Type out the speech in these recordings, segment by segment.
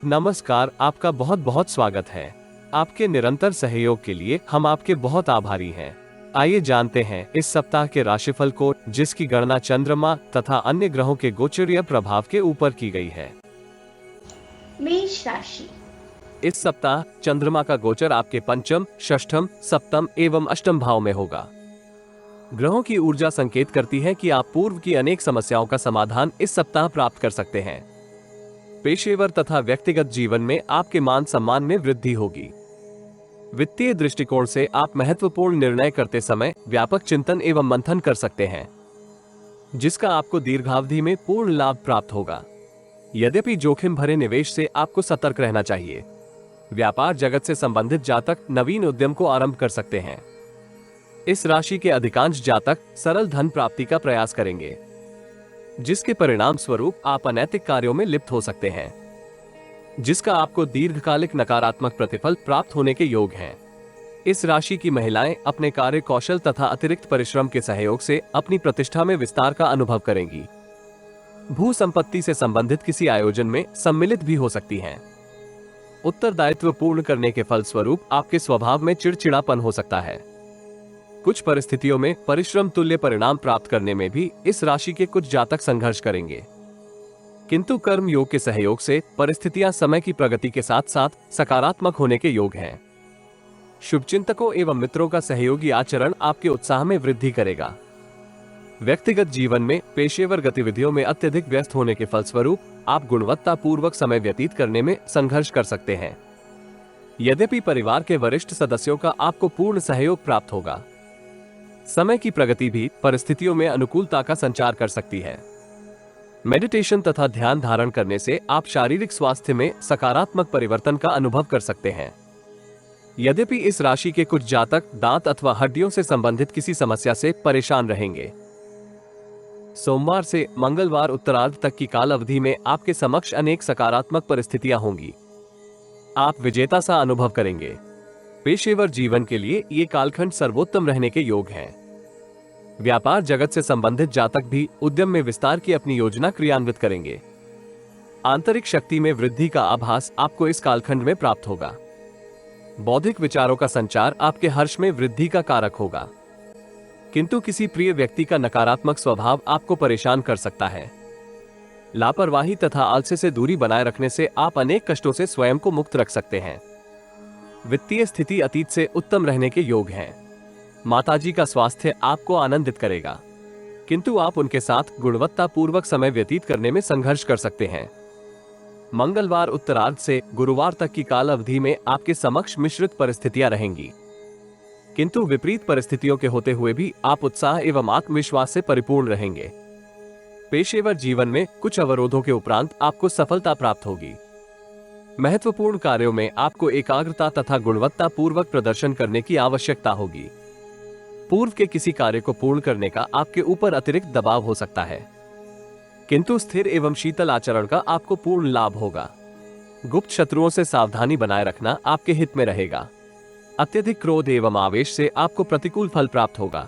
नमस्कार, आपका बहुत बहुत स्वागत है। आपके निरंतर सहयोग के लिए हम आपके बहुत आभारी हैं। आइए जानते हैं इस सप्ताह के राशिफल को, जिसकी गणना चंद्रमा तथा अन्य ग्रहों के गोचरीय प्रभाव के ऊपर की गई है। मेष राशि। इस सप्ताह चंद्रमा का गोचर आपके पंचम, षष्ठम, सप्तम एवं अष्टम भाव में होगा। ग्रहों की ऊर्जा संकेत करती है कि आप पूर्व की अनेक समस्याओं का समाधान इस सप्ताह प्राप्त कर सकते हैं। पेशेवर तथा व्यक्तिगत जीवन में आपके मान सम्मान में वृद्धि होगी। वित्तीय दृष्टिकोण से आप महत्वपूर्ण निर्णय करते समय व्यापक चिंतन एवं मंथन कर सकते हैं, जिसका आपको दीर्घावधि में पूर्ण लाभ प्राप्त होगा। यद्यपि जोखिम भरे निवेश से आपको सतर्क रहना चाहिए। व्यापार जगत से संबंधित जातक नवीन उद्यम को आरंभ कर सकते हैं। इस राशि के अधिकांश जातक सरल धन प्राप्ति का प्रयास करेंगे, जिसके परिणाम स्वरूप आप अनैतिक कार्यों में लिप्त हो सकते हैं, जिसका आपको दीर्घकालिक नकारात्मक प्रतिफल प्राप्त होने के योग हैं। इस राशि की महिलाएं अपने कार्य कौशल तथा अतिरिक्त परिश्रम के सहयोग से अपनी प्रतिष्ठा में विस्तार का अनुभव करेंगी। भू संपत्ति से संबंधित किसी आयोजन में सम्मिलित भी हो सकती हैं। उत्तरदायित्व पूर्ण करने के फलस्वरूप आपके स्वभाव में चिड़चिड़ापन हो सकता है। कुछ परिस्थितियों में परिश्रम तुल्य परिणाम प्राप्त करने में भी इस राशि के कुछ जातक संघर्ष करेंगे, किंतु कर्म योग के सहयोग से परिस्थितियां समय की प्रगति के साथ साथ सकारात्मक होने के योग हैं। शुभचिंतकों एवं मित्रों का सहयोगी आचरण आपके उत्साह में वृद्धि करेगा। व्यक्तिगत जीवन में पेशेवर गतिविधियों में अत्यधिक व्यस्त होने के फलस्वरूप आप गुणवत्तापूर्वक समय व्यतीत करने में संघर्ष कर सकते हैं। यद्यपि परिवार के वरिष्ठ सदस्यों का आपको पूर्ण सहयोग प्राप्त होगा। समय की प्रगति भी परिस्थितियों में अनुकूलता का संचार कर सकती है। मेडिटेशन तथा ध्यान धारण करने से आप शारीरिक स्वास्थ्य में सकारात्मक परिवर्तन का अनुभव कर सकते हैं। यद्यपि इस राशि के कुछ जातक दांत अथवा हड्डियों से संबंधित किसी समस्या से परेशान रहेंगे। सोमवार से मंगलवार उत्तरार्ध तक की काल अवधि में आपके समक्ष अनेक सकारात्मक परिस्थितियां होंगी। आप विजेता सा अनुभव करेंगे। पेशेवर जीवन के लिए ये कालखंड सर्वोत्तम रहने के योग हैं। व्यापार जगत से संबंधित जातक भी उद्यम में विस्तार की अपनी योजना क्रियान्वित करेंगे। आंतरिक शक्ति में वृद्धि का आभास आपको इस कालखंड में प्राप्त होगा। बौद्धिक विचारों का संचार आपके हर्ष में वृद्धि का कारक होगा, किंतु किसी प्रिय व्यक्ति का नकारात्मक स्वभाव आपको परेशान कर सकता है। लापरवाही तथा आलस्य से दूरी बनाए रखने से आप अनेक कष्टों से स्वयं को मुक्त रख सकते हैं। वित्तीय स्थिति अतीत से उत्तम रहने के योग हैं। माताजी का स्वास्थ्य आपको आनंदित करेगा, किंतु आप उनके साथ गुणवत्तापूर्वक समय व्यतीत करने में संघर्ष कर सकते हैं। मंगलवार उत्तरार्ध से गुरुवार तक की काल अवधि में आपके समक्ष मिश्रित परिस्थितियां रहेंगी, किंतु विपरीत परिस्थितियों के होते हुए भी आप उत्साह एवं आत्मविश्वास से परिपूर्ण रहेंगे। पेशेवर जीवन में कुछ अवरोधों के उपरांत आपको सफलता प्राप्त होगी। महत्वपूर्ण कार्यों में आपको एकाग्रता तथा गुणवत्तापूर्वक प्रदर्शन करने की आवश्यकता होगी। पूर्व के किसी कार्य को पूर्ण करने का आपके ऊपर अतिरिक्त दबाव हो सकता है, किंतु स्थिर एवं शीतल आचरण का आपको पूर्ण लाभ होगा। गुप्त शत्रुओं से सावधानी बनाए रखना आपके हित में रहेगा। अत्यधिक क्रोध एवं आवेश से आपको प्रतिकूल फल प्राप्त होगा,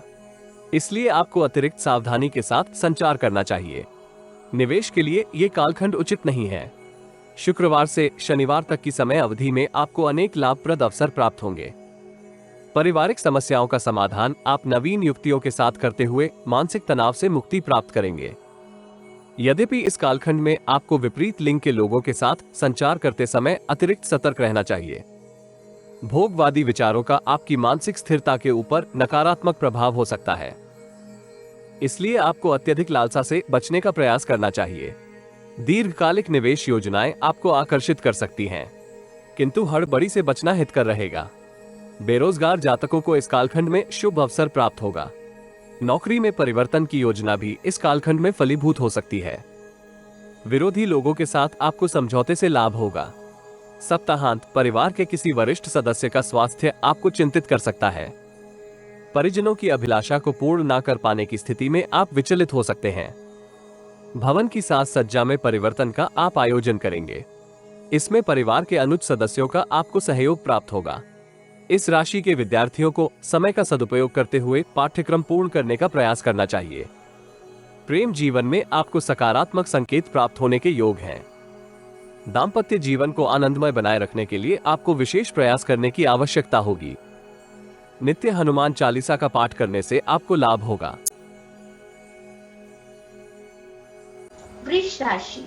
इसलिए आपको अतिरिक्त सावधानी के साथ संचार करना चाहिए। निवेश के लिए ये कालखंड उचित नहीं है। शुक्रवार से शनिवार तक की समय अवधि में आपको अनेक लाभप्रद अवसर प्राप्त होंगे। पारिवारिक समस्याओं का समाधान आप नवीन युक्तियों के साथ करते हुए मानसिक तनाव से मुक्ति प्राप्त करेंगे। यद्यपि इस कालखंड में आपको विपरीत लिंग के लोगों के साथ संचार करते समय अतिरिक्त सतर्क रहना चाहिए। भोगवादी विचारों का आपकी मानसिक स्थिरता के ऊपर नकारात्मक प्रभाव हो सकता है, इसलिए आपको अत्यधिक लालसा से बचने का प्रयास करना चाहिए। दीर्घकालिक निवेश योजनाएं आपको आकर्षित कर सकती हैं, किंतु हड़बड़ी से बचना हितकर रहेगा। बेरोजगार जातकों को इस कालखंड में शुभ अवसर प्राप्त होगा। नौकरी में परिवर्तन की योजना भी इस कालखंड में फलीभूत हो सकती है। विरोधी लोगों के साथ आपको समझौते से लाभ होगा। सप्ताहांत परिवार के किसी वरिष्ठ सदस्य का स्वास्थ्य आपको चिंतित कर सकता है। परिजनों की अभिलाषा को पूर्ण न कर पाने की स्थिति में आप विचलित हो सकते हैं। भवन की साज सज्जा में परिवर्तन का आप आयोजन करेंगे। इसमें परिवार के अनुज सदस्यों का आपको सहयोग प्राप्त होगा। इस राशि के विद्यार्थियों को समय का सदुपयोग करते हुए पाठ्यक्रम पूर्ण करने का प्रयास करना चाहिए। प्रेम जीवन में आपको सकारात्मक संकेत प्राप्त होने के योग हैं। दाम्पत्य जीवन को आनंदमय बनाए रखने के लिए आपको विशेष प्रयास करने की आवश्यकता होगी। नित्य हनुमान चालीसा का पाठ करने से आपको लाभ होगा। वृष राशि।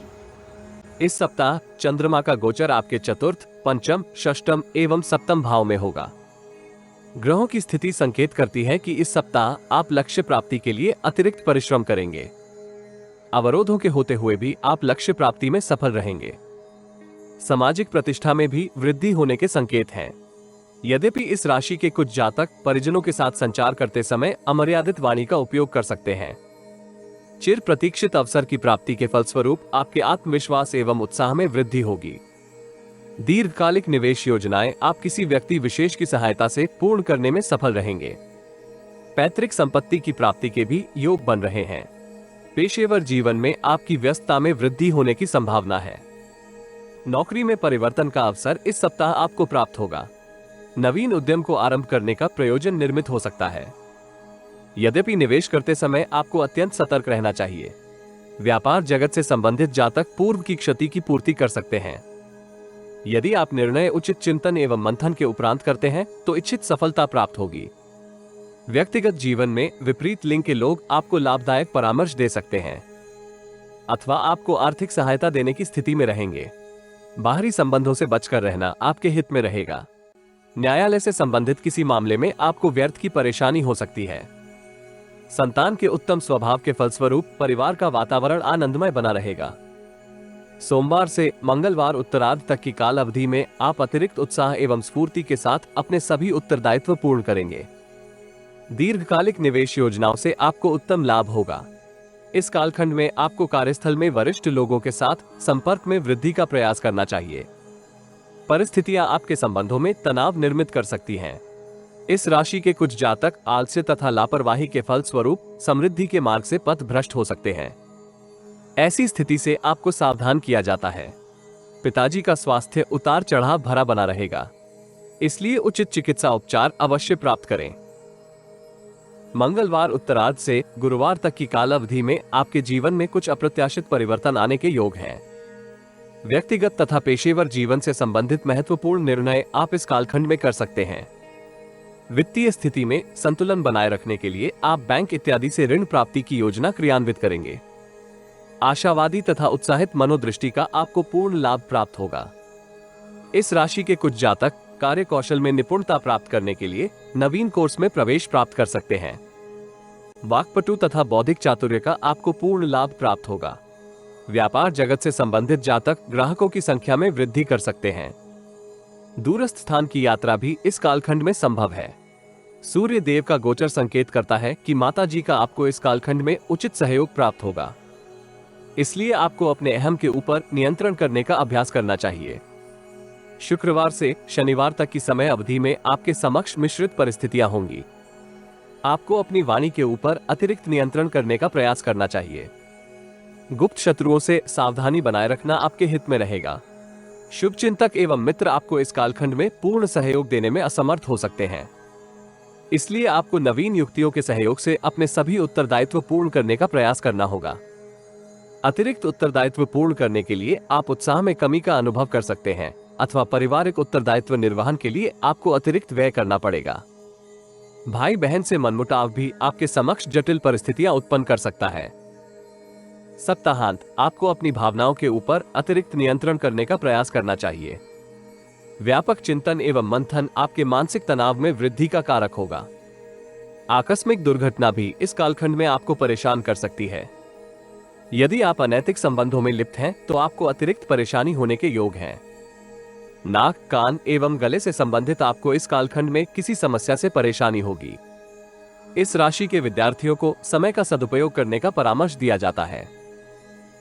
इस सप्ताह चंद्रमा का गोचर आपके चतुर्थ, पंचम, षष्ठम एवं सप्तम भाव में होगा। ग्रहों की स्थिति संकेत करती है कि इस सप्ताह आप लक्ष्य प्राप्ति के लिए अतिरिक्त परिश्रम करेंगे। अवरोधों के होते हुए भी आप लक्ष्य प्राप्ति में सफल रहेंगे। सामाजिक प्रतिष्ठा में भी वृद्धि होने के संकेत हैं। यद्यपि इस राशि के कुछ जातक परिजनों के साथ संचार करते समय अमर्यादित वाणी का उपयोग कर सकते हैं। चिर प्रतीक्षित अवसर की प्राप्ति के फलस्वरूप आपके आत्मविश्वास एवं उत्साह में वृद्धि होगी। दीर्घकालिक निवेश योजनाएं आप किसी व्यक्ति विशेष की सहायता से पूर्ण करने में सफल रहेंगे। पैतृक संपत्ति की प्राप्ति के भी योग बन रहे हैं। पेशेवर जीवन में आपकी व्यस्तता में वृद्धि होने की संभावना है। नौकरी में परिवर्तन का अवसर इस सप्ताह आपको प्राप्त होगा। नवीन उद्यम को आरंभ करने का प्रयोजन निर्मित हो सकता है। यद्यपि निवेश करते समय आपको अत्यंत सतर्क रहना चाहिए। व्यापार जगत से संबंधित जातक पूर्व की क्षति की पूर्ति कर सकते हैं। यदि आप निर्णय उचित चिंतन एवं मंथन के उपरांत करते हैं तो इच्छित सफलता प्राप्त होगी। व्यक्तिगत जीवन में विपरीत लिंग के लोग आपको लाभदायक परामर्श दे सकते हैं अथवा आपको आर्थिक सहायता देने की स्थिति में रहेंगे। बाहरी संबंधों से बचकर रहना आपके हित में रहेगा। न्यायालय से संबंधित किसी मामले में आपको व्यर्थ की परेशानी हो सकती है। संतान के उत्तम स्वभाव के फलस्वरूप परिवार का वातावरण आनंदमय बना रहेगा। सोमवार से मंगलवार उत्तरार्ध तक की काल अवधि में आप अतिरिक्त उत्साह एवं स्फूर्ति के साथ अपने सभी उत्तरदायित्व पूर्ण करेंगे। दीर्घकालिक निवेश योजनाओं से आपको उत्तम लाभ होगा। इस कालखंड में आपको कार्यस्थल में वरिष्ठ लोगों के साथ संपर्क में वृद्धि का प्रयास करना चाहिए। परिस्थितियां आपके संबंधों में तनाव निर्मित कर सकती हैं। इस राशि के कुछ जातक आलस्य तथा लापरवाही के फलस्वरूप समृद्धि के मार्ग से पथ भ्रष्ट हो सकते हैं। ऐसी स्थिति से आपको सावधान किया जाता है। पिताजी का स्वास्थ्य उतार चढ़ाव भरा बना रहेगा, इसलिए उचित चिकित्सा उपचार अवश्य प्राप्त करें। मंगलवार उत्तरार्ध से गुरुवार तक की काल अवधि में आपके जीवन में कुछ अप्रत्याशित परिवर्तन आने के योग हैं। व्यक्तिगत तथा पेशेवर जीवन से संबंधित महत्वपूर्ण निर्णय आप इस कालखंड में कर सकते हैं। वित्तीय स्थिति में संतुलन बनाए रखने के लिए आप बैंक इत्यादि से ऋण प्राप्ति की योजना क्रियान्वित करेंगे। आशावादी तथा उत्साहित मनोदृष्टि का आपको पूर्ण लाभ प्राप्त होगा। इस राशि के कुछ जातक कार्य कौशल में निपुणता प्राप्त करने के लिए नवीन कोर्स में प्रवेश प्राप्त कर सकते हैं। वाक्पटु तथा बौद्धिक चातुर्य का आपको पूर्ण लाभ प्राप्त होगा। व्यापार जगत से संबंधित जातक ग्राहकों की संख्या में वृद्धि कर सकते हैं। दूरस्थ स्थान की यात्रा भी इस कालखंड में संभव है। सूर्य देव का गोचर संकेत करता है कि माता जी का आपको इस कालखंड में उचित सहयोग प्राप्त होगा। इसलिए आपको अपने अहम के ऊपर नियंत्रण करने का अभ्यास करना चाहिए। शुक्रवार से शनिवार तक की समय अवधि में आपके समक्ष मिश्रित परिस्थितियां होंगी। आपको अपनी वाणी के ऊपर अतिरिक्त नियंत्रण करने का प्रयास करना चाहिए। गुप्त शत्रुओं से सावधानी बनाए रखना आपके हित में रहेगा। शुभचिंतक एवं मित्र आपको इस कालखंड में पूर्ण सहयोग देने में असमर्थ हो सकते हैं। इसलिए आपको नवीन युक्तियों के सहयोग से अपने सभी उत्तरदायित्व पूर्ण करने का प्रयास करना होगा। अतिरिक्त उत्तरदायित्व पूर्ण करने के लिए आप उत्साह में कमी का अनुभव कर सकते हैं अथवा पारिवारिक उत्तरदायित्व निर्वहन के लिए आपको अतिरिक्त व्यय करना पड़ेगा। भाई बहन से मनमुटाव भी आपके समक्ष जटिल परिस्थितियां उत्पन्न कर सकता है। सप्ताहांत आपको अपनी भावनाओं के ऊपर अतिरिक्त नियंत्रण करने का प्रयास करना चाहिए। व्यापक चिंतन एवं मंथन आपके मानसिक तनाव में वृद्धि का कारक होगा। आकस्मिक दुर्घटना भी इस कालखंड में आपको परेशान कर सकती है। यदि आप अनैतिक संबंधों में लिप्त हैं तो आपको अतिरिक्त परेशानी होने के योग हैं। नाक, कान एवं गले से संबंधित आपको इस कालखंड में किसी समस्या से परेशानी होगी। इस राशि के विद्यार्थियों को समय का सदुपयोग करने का परामर्श दिया जाता है।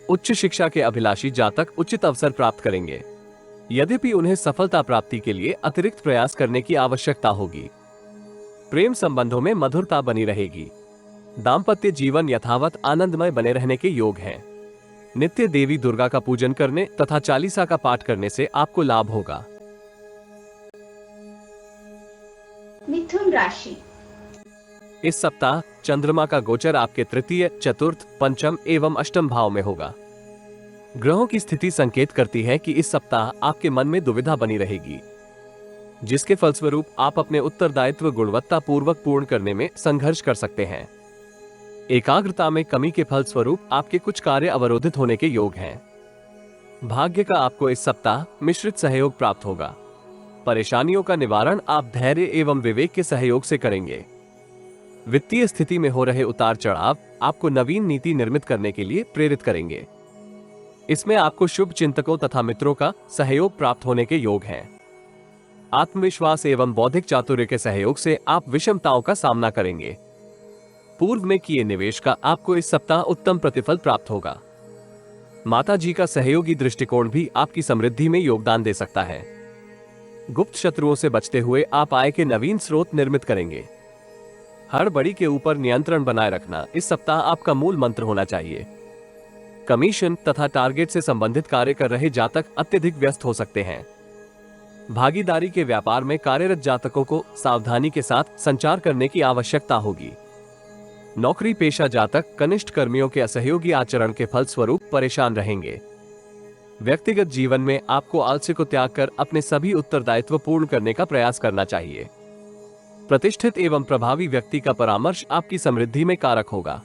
उच्च शिक्षा के अभिलाषी जातक उचित अवसर प्राप्त करेंगे, यद्यपि उन्हें सफलता प्राप्ति के लिए अतिरिक्त प्रयास करने की आवश्यकता होगी। प्रेम संबंधों में मधुरता बनी रहेगी। दाम्पत्य जीवन यथावत आनंदमय बने रहने के योग हैं। नित्य देवी दुर्गा का पूजन करने तथा चालीसा का पाठ करने से आपको लाभ होगा। मिथुन राशि। इस सप्ताह चंद्रमा का गोचर आपके तृतीय, चतुर्थ, पंचम एवं अष्टम भाव में होगा। ग्रहों की स्थिति संकेत करती है कि इस सप्ताह आपके मन में दुविधा बनी रहेगी, जिसके फलस्वरूप आप अपने उत्तरदायित्व गुणवत्ता पूर्वक पूर्ण करने में संघर्ष कर सकते हैं। एकाग्रता में कमी के फलस्वरूप आपके कुछ कार्य अवरोधित होने के योग हैं। भाग्य का आपको इस सप्ताह मिश्रित सहयोग प्राप्त होगा। परेशानियों का निवारण आप धैर्य एवं विवेक के सहयोग से करेंगे। वित्तीय स्थिति में हो रहे उतार चढ़ाव आपको नवीन नीति निर्मित करने के लिए प्रेरित करेंगे। इसमें आपको शुभ चिंतकों तथा मित्रों का सहयोग प्राप्त होने के योग हैं। आत्मविश्वास एवं बौद्धिक चातुर्य के सहयोग से आप विषमताओं का सामना करेंगे। पूर्व में किए निवेश का आपको इस सप्ताह उत्तम प्रतिफल प्राप्त होगा। माता जी का सहयोगी दृष्टिकोण भी आपकी समृद्धि में योगदान दे सकता है। गुप्त शत्रुओं से बचते हुए आप आय के नवीन स्रोत निर्मित करेंगे। हड़बड़ी के ऊपर नियंत्रण बनाए रखना इस सप्ताह आपका मूल मंत्र होना चाहिए। कमीशन तथा टारगेट से संबंधित कार्य कर रहे जातक अत्यधिक व्यस्त हो सकते हैं। भागीदारी के व्यापार में कार्यरत जातकों को सावधानी के साथ संचार करने की आवश्यकता होगी। नौकरी पेशा जातक कनिष्ठ कर्मियों के असहयोगी आचरण के फलस्वरूप परेशान रहेंगे। व्यक्तिगत जीवन में आपको आलस्य को त्याग कर अपने सभी उत्तरदायित्व पूर्ण करने का प्रयास करना चाहिए। प्रतिष्ठित एवं प्रभावी व्यक्ति का परामर्श आपकी समृद्धि में कारक होगा।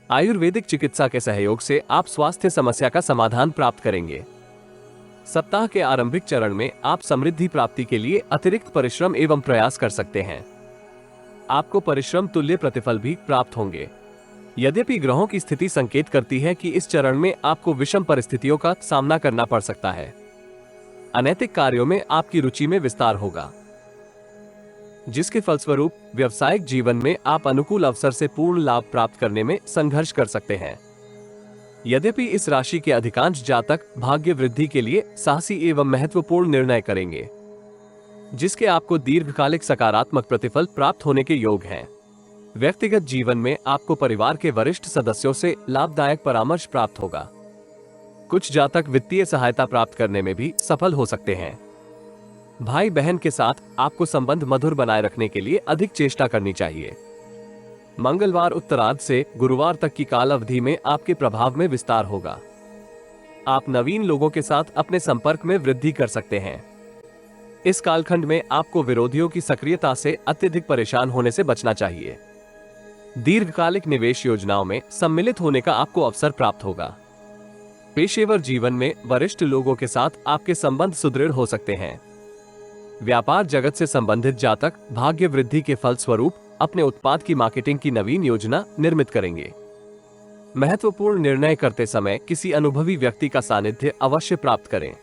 आयुर्वेदिक चिकित्सा के सहयोग से आप स्वास्थ्य समस्या का समाधान प्राप्त करेंगे। सप्ताह के आरंभिक चरण में आप समृद्धि प्राप्ति के लिए अतिरिक्त परिश्रम एवं प्रयास कर सकते हैं। आपको परिश्रम तुल्य प्रतिफल भी प्राप्त होंगे। यद्यपि ग्रहों की स्थिति संकेत करती है कि इस चरण में आपको विषम परिस्थितियों का सामना करना पड़ सकता है। अनैतिक कार्यों में आपकी रुचि में विस्तार होगा, जिसके फलस्वरूप व्यवसायिक जीवन में आप अनुकूल अवसर से पूर्ण लाभ प्राप्त करने में संघर्ष कर सकते हैं। यद्यपि इस राशि के अधिकांश जातक भाग्य वृद्धि के लिए साहसी एवं महत्वपूर्ण निर्णय करेंगे, जिसके आपको दीर्घकालिक सकारात्मक प्रतिफल प्राप्त होने के योग हैं। व्यक्तिगत जीवन में आपको परिवार के वरिष्ठ सदस्यों से लाभदायक परामर्श प्राप्त होगा। कुछ जातक वित्तीय सहायता प्राप्त करने में भी सफल हो सकते हैं। भाई बहन के साथ आपको संबंध मधुर बनाए रखने के लिए अधिक चेष्टा करनी चाहिए। मंगलवार उत्तरार्ध से गुरुवार तक की काल अवधि में आपके प्रभाव में विस्तार होगा। आप नवीन लोगों के साथ अपने संपर्क में वृद्धि कर सकते हैं। इस कालखंड में आपको विरोधियों की सक्रियता से अत्यधिक परेशान होने से बचना चाहिए। दीर्घकालिक निवेश योजनाओं में सम्मिलित होने का आपको अवसर प्राप्त होगा। पेशेवर जीवन में वरिष्ठ लोगों के साथ आपके संबंध सुदृढ़ हो सकते हैं। व्यापार जगत से संबंधित जातक भाग्य वृद्धि के फलस्वरूप अपने उत्पाद की मार्केटिंग की नवीन योजना निर्मित करेंगे। महत्वपूर्ण निर्णय करते समय किसी अनुभवी व्यक्ति का सानिध्य अवश्य प्राप्त करें।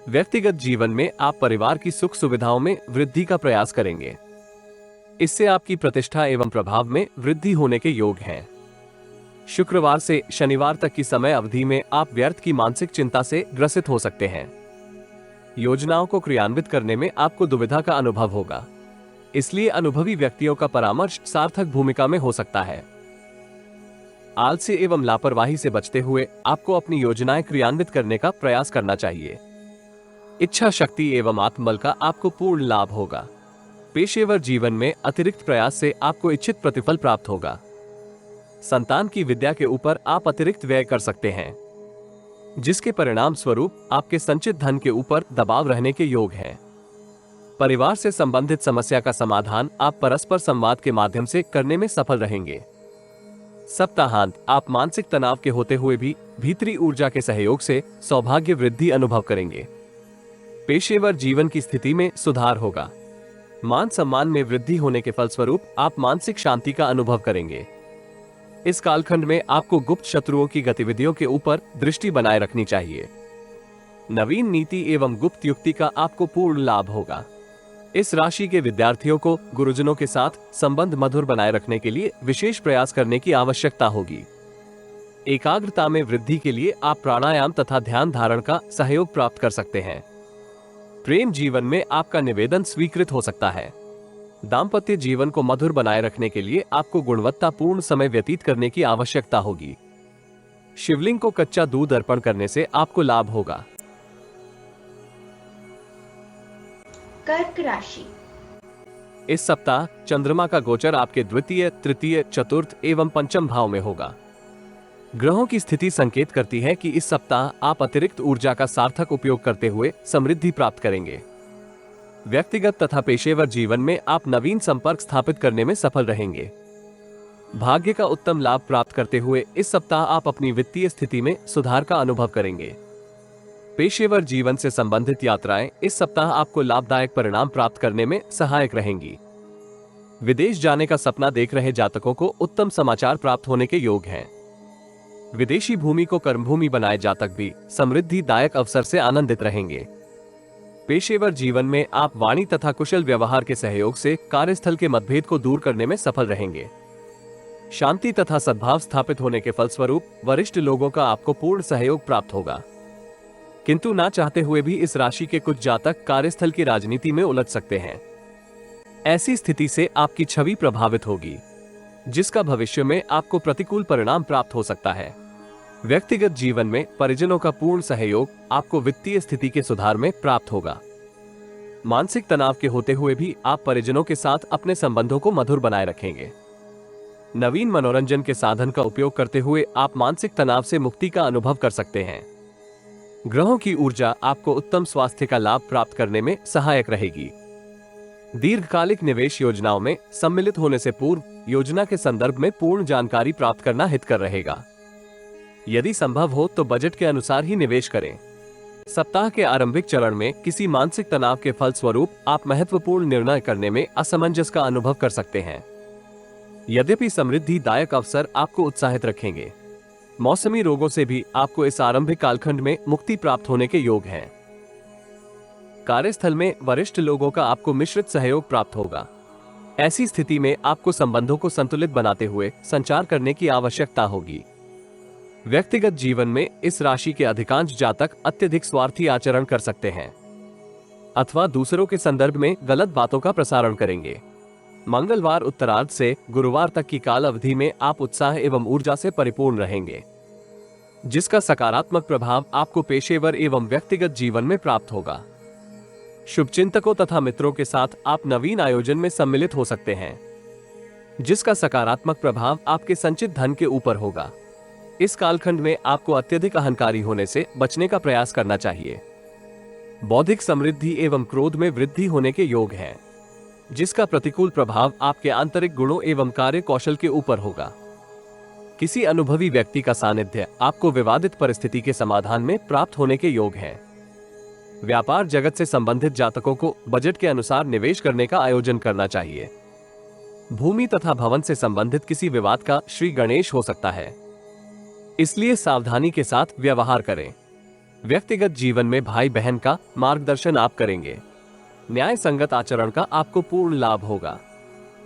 व्यक्तिगत जीवन में आप परिवार की सुख सुविधाओं में वृद्धि का प्रयास करेंगे। इससे आपकी प्रतिष्ठा एवं प्रभाव में वृद्धि होने के योग हैं। शुक्रवार से शनिवार तक की समय अवधि में आप व्यर्थ की मानसिक चिंता से ग्रसित हो सकते हैं। योजनाओं को क्रियान्वित करने में आपको दुविधा का अनुभव होगा, इसलिए अनुभवी व्यक्तियों का परामर्श सार्थक भूमिका में हो सकता है। आलस्य एवं लापरवाही से बचते हुए आपको अपनी योजनाएं क्रियान्वित करने का प्रयास करना चाहिए। इच्छा शक्ति एवं आत्मबल का आपको पूर्ण लाभ होगा। पेशेवर जीवन में अतिरिक्त प्रयास से आपको इच्छित प्रतिफल प्राप्त होगा। संतान की विद्या के ऊपर आप अतिरिक्त व्यय कर सकते हैं, जिसके परिणाम स्वरूप आपके संचित धन के ऊपर दबाव रहने के योग हैं। परिवार से संबंधित समस्या का समाधान आप परस्पर संवाद के माध्यम से करने में सफल रहेंगे। सप्ताहांत आप मानसिक तनाव के होते हुए भी भीतरी ऊर्जा के सहयोग से सौभाग्य वृद्धि अनुभव करेंगे। पेशेवर जीवन की स्थिति में सुधार होगा। मान सम्मान में वृद्धि होने के फलस्वरूप आप मानसिक शांति का अनुभव करेंगे। इस कालखंड में आपको गुप्त शत्रुओं की गतिविधियों के ऊपर दृष्टि बनाए रखनी चाहिए। नवीन नीति एवं गुप्त युक्ति का आपको पूर्ण लाभ होगा। इस राशि के विद्यार्थियों को गुरुजनों के साथ संबंध मधुर बनाए रखने के लिए विशेष प्रयास करने की आवश्यकता होगी। एकाग्रता में वृद्धि के लिए आप प्राणायाम तथा ध्यान धारण का सहयोग प्राप्त कर सकते हैं। प्रेम जीवन में आपका निवेदन स्वीकृत हो सकता है। दाम्पत्य जीवन को मधुर बनाए रखने के लिए आपको गुणवत्तापूर्ण समय व्यतीत करने की आवश्यकता होगी। शिवलिंग को कच्चा दूध अर्पण करने से आपको लाभ होगा। कर्क राशि। इस सप्ताह चंद्रमा का गोचर आपके द्वितीय, तृतीय, चतुर्थ एवं पंचम भाव में होगा। ग्रहों की स्थिति संकेत करती है कि इस सप्ताह आप अतिरिक्त ऊर्जा का सार्थक उपयोग करते हुए समृद्धि प्राप्त करेंगे। व्यक्तिगत तथा पेशेवर जीवन में आप नवीन संपर्क स्थापित करने में सफल रहेंगे। भाग्य का उत्तम लाभ प्राप्त करते हुए इस सप्ताह आप अपनी वित्तीय स्थिति में सुधार का अनुभव करेंगे। पेशेवर जीवन से संबंधित यात्राएं इस सप्ताह आपको लाभदायक परिणाम प्राप्त करने में सहायक रहेंगी। विदेश जाने का सपना देख रहे जातकों को उत्तम समाचार प्राप्त होने के योग हैं। विदेशी भूमि को कर्मभूमि बनाए जातक भी समृद्धिदायक अवसर से आनंदित रहेंगे। पेशेवर जीवन में आप वाणी तथा कुशल व्यवहार के सहयोग से कार्यस्थल के मतभेद को दूर करने में सफल रहेंगे। शांति तथा सद्भाव स्थापित होने के फलस्वरूप वरिष्ठ लोगों का आपको पूर्ण सहयोग प्राप्त होगा। किंतु ना चाहते हुए भी इस राशि के कुछ जातक कार्यस्थल की राजनीति में उलझ सकते हैं। ऐसी स्थिति से आपकी छवि प्रभावित होगी, जिसका भविष्य में आपको प्रतिकूल परिणाम प्राप्त हो सकता है। व्यक्तिगत जीवन में परिजनों का पूर्ण सहयोग आपको वित्तीय स्थिति के सुधार में प्राप्त होगा। मानसिक तनाव के होते हुए भी आप परिजनों के साथ अपने संबंधों को मधुर बनाए रखेंगे। नवीन मनोरंजन के साधन का उपयोग करते हुए आप मानसिक तनाव से मुक्ति का अनुभव कर सकते हैं। ग्रहों की ऊर्जा आपको उत्तम स्वास्थ्य का लाभ प्राप्त करने में सहायक रहेगी। दीर्घकालिक निवेश योजनाओं में सम्मिलित होने से पूर्व योजना के संदर्भ में पूर्ण जानकारी प्राप्त करना हितकर रहेगा। यदि संभव हो तो बजट के अनुसार ही निवेश करें। सप्ताह के आरंभिक चरण में किसी मानसिक तनाव के फलस्वरूप आप महत्वपूर्ण निर्णय करने में असमंजस का अनुभव कर सकते हैं। यद्यपि समृद्धिदायक अवसर आपको उत्साहित रखेंगे, मौसमी रोगों से भी आपको इस आरंभिक कालखंड में मुक्ति प्राप्त होने के योग हैं। कार्यस्थल में वरिष्ठ लोगों का आपको मिश्रित सहयोग प्राप्त होगा। ऐसी स्थिति में आपको संबंधों को संतुलित बनाते हुए संचार करने की आवश्यकता होगी। व्यक्तिगत जीवन में इस राशि के अधिकांश जातक अत्यधिक स्वार्थी आचरण कर सकते हैं अथवा दूसरों के संदर्भ में गलत बातों का प्रसारण करेंगे। मंगलवार उत्तरार्ध से गुरुवार तक की काल अवधि में आप उत्साह एवं ऊर्जा से परिपूर्ण रहेंगे, जिसका सकारात्मक प्रभाव आपको पेशेवर एवं व्यक्तिगत जीवन में प्राप्त होगा। शुभचिंतकों तथा मित्रों के साथ आप नवीन आयोजन में सम्मिलित हो सकते हैं, जिसका सकारात्मक प्रभाव आपके संचित धन के ऊपर होगा। इस कालखंड में आपको अत्यधिक अहंकारी होने से बचने का प्रयास करना चाहिए। बौद्धिक समृद्धि एवं क्रोध में वृद्धि होने के योग हैं, जिसका प्रतिकूल प्रभाव आपके आंतरिक गुणों एवं कार्य कौशल के ऊपर होगा। किसी अनुभवी व्यक्ति का सानिध्य आपको विवादित परिस्थिति के समाधान में प्राप्त होने के योग हैं। व्यापार जगत से संबंधित जातकों को बजट के अनुसार निवेश करने का आयोजन करना चाहिए। भूमि तथा भवन से संबंधित किसी विवाद का श्री गणेश हो सकता है, इसलिए सावधानी के साथ व्यवहार करें। व्यक्तिगत जीवन में भाई बहन का मार्गदर्शन आप करेंगे। न्याय संगत आचरण का आपको पूर्ण लाभ होगा।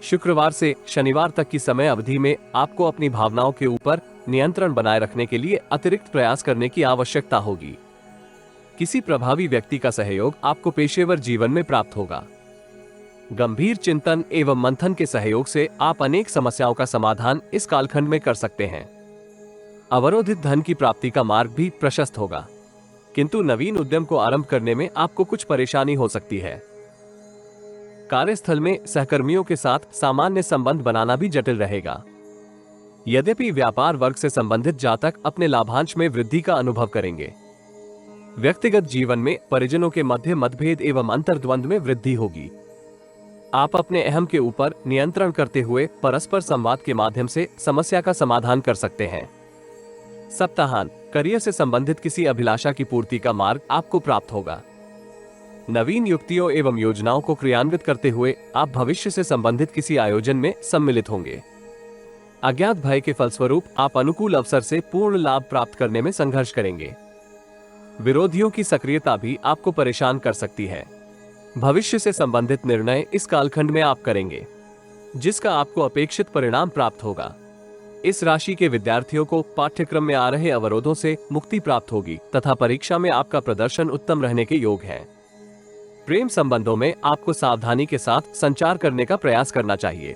शुक्रवार से शनिवार तक की समय अवधि में आपको अपनी भावनाओं के ऊपर नियंत्रण बनाए रखने के लिए अतिरिक्त प्रयास करने की आवश्यकता होगी। किसी प्रभावी व्यक्ति का सहयोग आपको पेशेवर जीवन में प्राप्त होगा। गंभीर चिंतन एवं मंथन के सहयोग से आप अनेक समस्याओं का समाधान इस कालखंड में कर सकते हैं। अवरोधित धन की प्राप्ति का मार्ग भी प्रशस्त होगा, किंतु नवीन उद्यम को आरंभ करने में आपको कुछ परेशानी हो सकती है। कार्यस्थल में सहकर्मियों के साथ सामान्य संबंध बनाना भी जटिल रहेगा। यद्यपि व्यापार वर्ग से संबंधित जातक अपने लाभांश में वृद्धि का अनुभव करेंगे। व्यक्तिगत जीवन में परिजनों के मध्य मतभेद एवं अंतर्द्वंद में वृद्धि होगी। आप अपने अहम के ऊपर नियंत्रण करते हुए परस्पर संवाद के माध्यम से समस्या का समाधान कर सकते हैं। सप्ताहांत करियर से संबंधित किसी अभिलाषा की पूर्ति का मार्ग आपको प्राप्त होगा। नवीन युक्तियों एवं योजनाओं को क्रियान्वित करते हुए आप भविष्य से संबंधित किसी आयोजन में सम्मिलित होंगे। अज्ञात भय के फलस्वरूप आप अनुकूल अवसर से पूर्ण लाभ प्राप्त करने में संघर्ष करेंगे। विरोधियों की सक्रियता भी आपको परेशान कर सकती है। भविष्य से संबंधित निर्णय इस कालखंड में आप करेंगे, जिसका आपको अपेक्षित परिणाम प्राप्त होगा। इस राशि के विद्यार्थियों को पाठ्यक्रम में आ रहे अवरोधों से मुक्ति प्राप्त होगी तथा परीक्षा में आपका प्रदर्शन उत्तम रहने के योग है। प्रेम संबंधों में आपको सावधानी के साथ संचार करने का प्रयास करना चाहिए।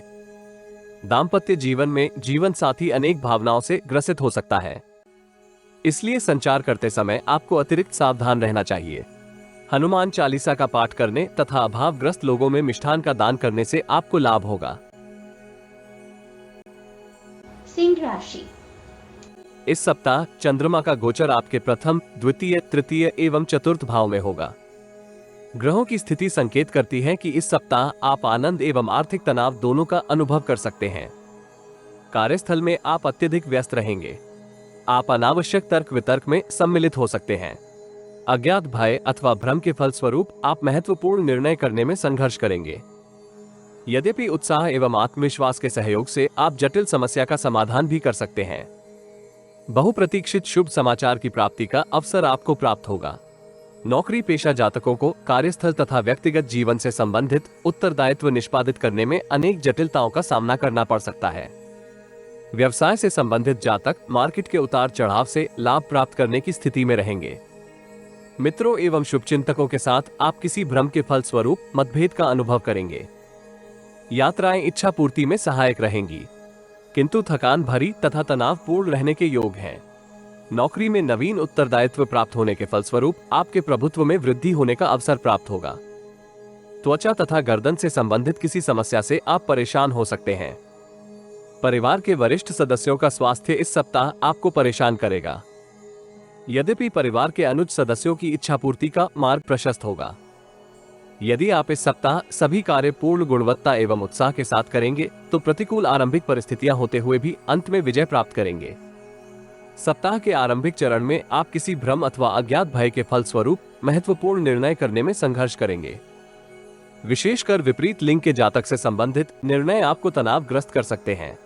दाम्पत्य जीवन में जीवन साथी अनेक भावनाओं से ग्रसित हो सकता है, इसलिए संचार करते समय आपको अतिरिक्त सावधान रहना चाहिए। हनुमान चालीसा का पाठ करने तथा अभावग्रस्त लोगों में मिष्ठान का दान करने से आपको लाभ होगा। सिंह राशि। इस सप्ताह चंद्रमा का गोचर आपके प्रथम, द्वितीय, तृतीय एवं चतुर्थ भाव में होगा। ग्रहों की स्थिति संकेत करती है कि इस सप्ताह आप आनंद एवं आर्थिक तनाव दोनों का अनुभव कर सकते हैं। कार्यस्थल में आप अत्यधिक व्यस्त रहेंगे। आप अनावश्यक तर्क वितर्क में सम्मिलित हो सकते हैं। अज्ञात भय अथवा भ्रम के फलस्वरूप आप महत्वपूर्ण निर्णय करने में संघर्ष करेंगे। यद्यपि उत्साह एवं आत्मविश्वास के सहयोग से आप जटिल समस्या का समाधान भी कर सकते हैं। बहुप्रतीक्षित शुभ समाचार की प्राप्ति का अवसर आपको प्राप्त होगा। नौकरी पेशा जातकों को कार्यस्थल तथा व्यक्तिगत जीवन से संबंधित उत्तरदायित्व निष्पादित करने में अनेक जटिलताओं का सामना करना पड़ सकता है। व्यवसाय से संबंधित जातक मार्केट के उतार चढ़ाव से लाभ प्राप्त करने की स्थिति में रहेंगे। मित्रों एवं शुभचिंतकों के साथ आप किसी भ्रम के फलस्वरूप मतभेद का अनुभव करेंगे। यात्राएं इच्छा पूर्ति में सहायक रहेंगी, किंतु थकान भरी तथा तनावपूर्ण रहने के योग हैं। नौकरी में नवीन उत्तरदायित्व प्राप्त होने के फलस्वरूप आपके प्रभुत्व में वृद्धि होने का अवसर प्राप्त होगा। त्वचा तथा गर्दन से संबंधित किसी समस्या से आप परेशान हो सकते हैं। परिवार के वरिष्ठ सदस्यों का स्वास्थ्य इस सप्ताह आपको परेशान करेगा। यद्यपि परिवार के अनुज सदस्यों की इच्छा पूर्ति का मार्ग प्रशस्त होगा। यदि आप इस सप्ताह सभी कार्य पूर्ण गुणवत्ता एवं उत्साह के साथ करेंगे तो प्रतिकूल आरंभिक परिस्थितियां होते हुए भी अंत में विजय प्राप्त करेंगे। सप्ताह के आरंभिक चरण में आप किसी भ्रम अथवा अज्ञात भय के फलस्वरूप महत्वपूर्ण निर्णय करने में संघर्ष करेंगे। विशेषकर विपरीत लिंग के जातक से संबंधित निर्णय आपको तनावग्रस्त कर सकते हैं।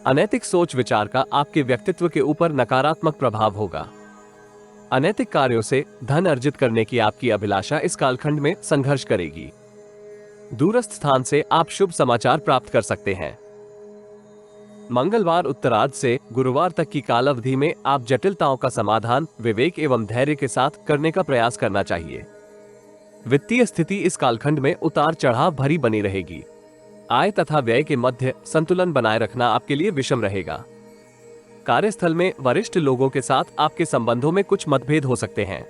अनैतिक सोच विचार का आपके व्यक्तित्व के ऊपर नकारात्मक प्रभाव होगा। अनैतिक कार्यों से धन अर्जित करने की आपकी अभिलाषा इस कालखंड में संघर्ष करेगी। दूरस्थ स्थान से आप शुभ समाचार प्राप्त कर सकते हैं। मंगलवार उत्तरार्ध से गुरुवार तक की काल अवधि में आप जटिलताओं का समाधान विवेक एवं धैर्य के साथ करने का प्रयास करना चाहिए। वित्तीय स्थिति इस कालखंड में उतार चढ़ाव भरी बनी रहेगी। आय तथा व्यय के मध्य संतुलन बनाए रखना आपके लिए विषम रहेगा। कार्यस्थल में वरिष्ठ लोगों के साथ आपके संबंधों में कुछ मतभेद हो सकते हैं।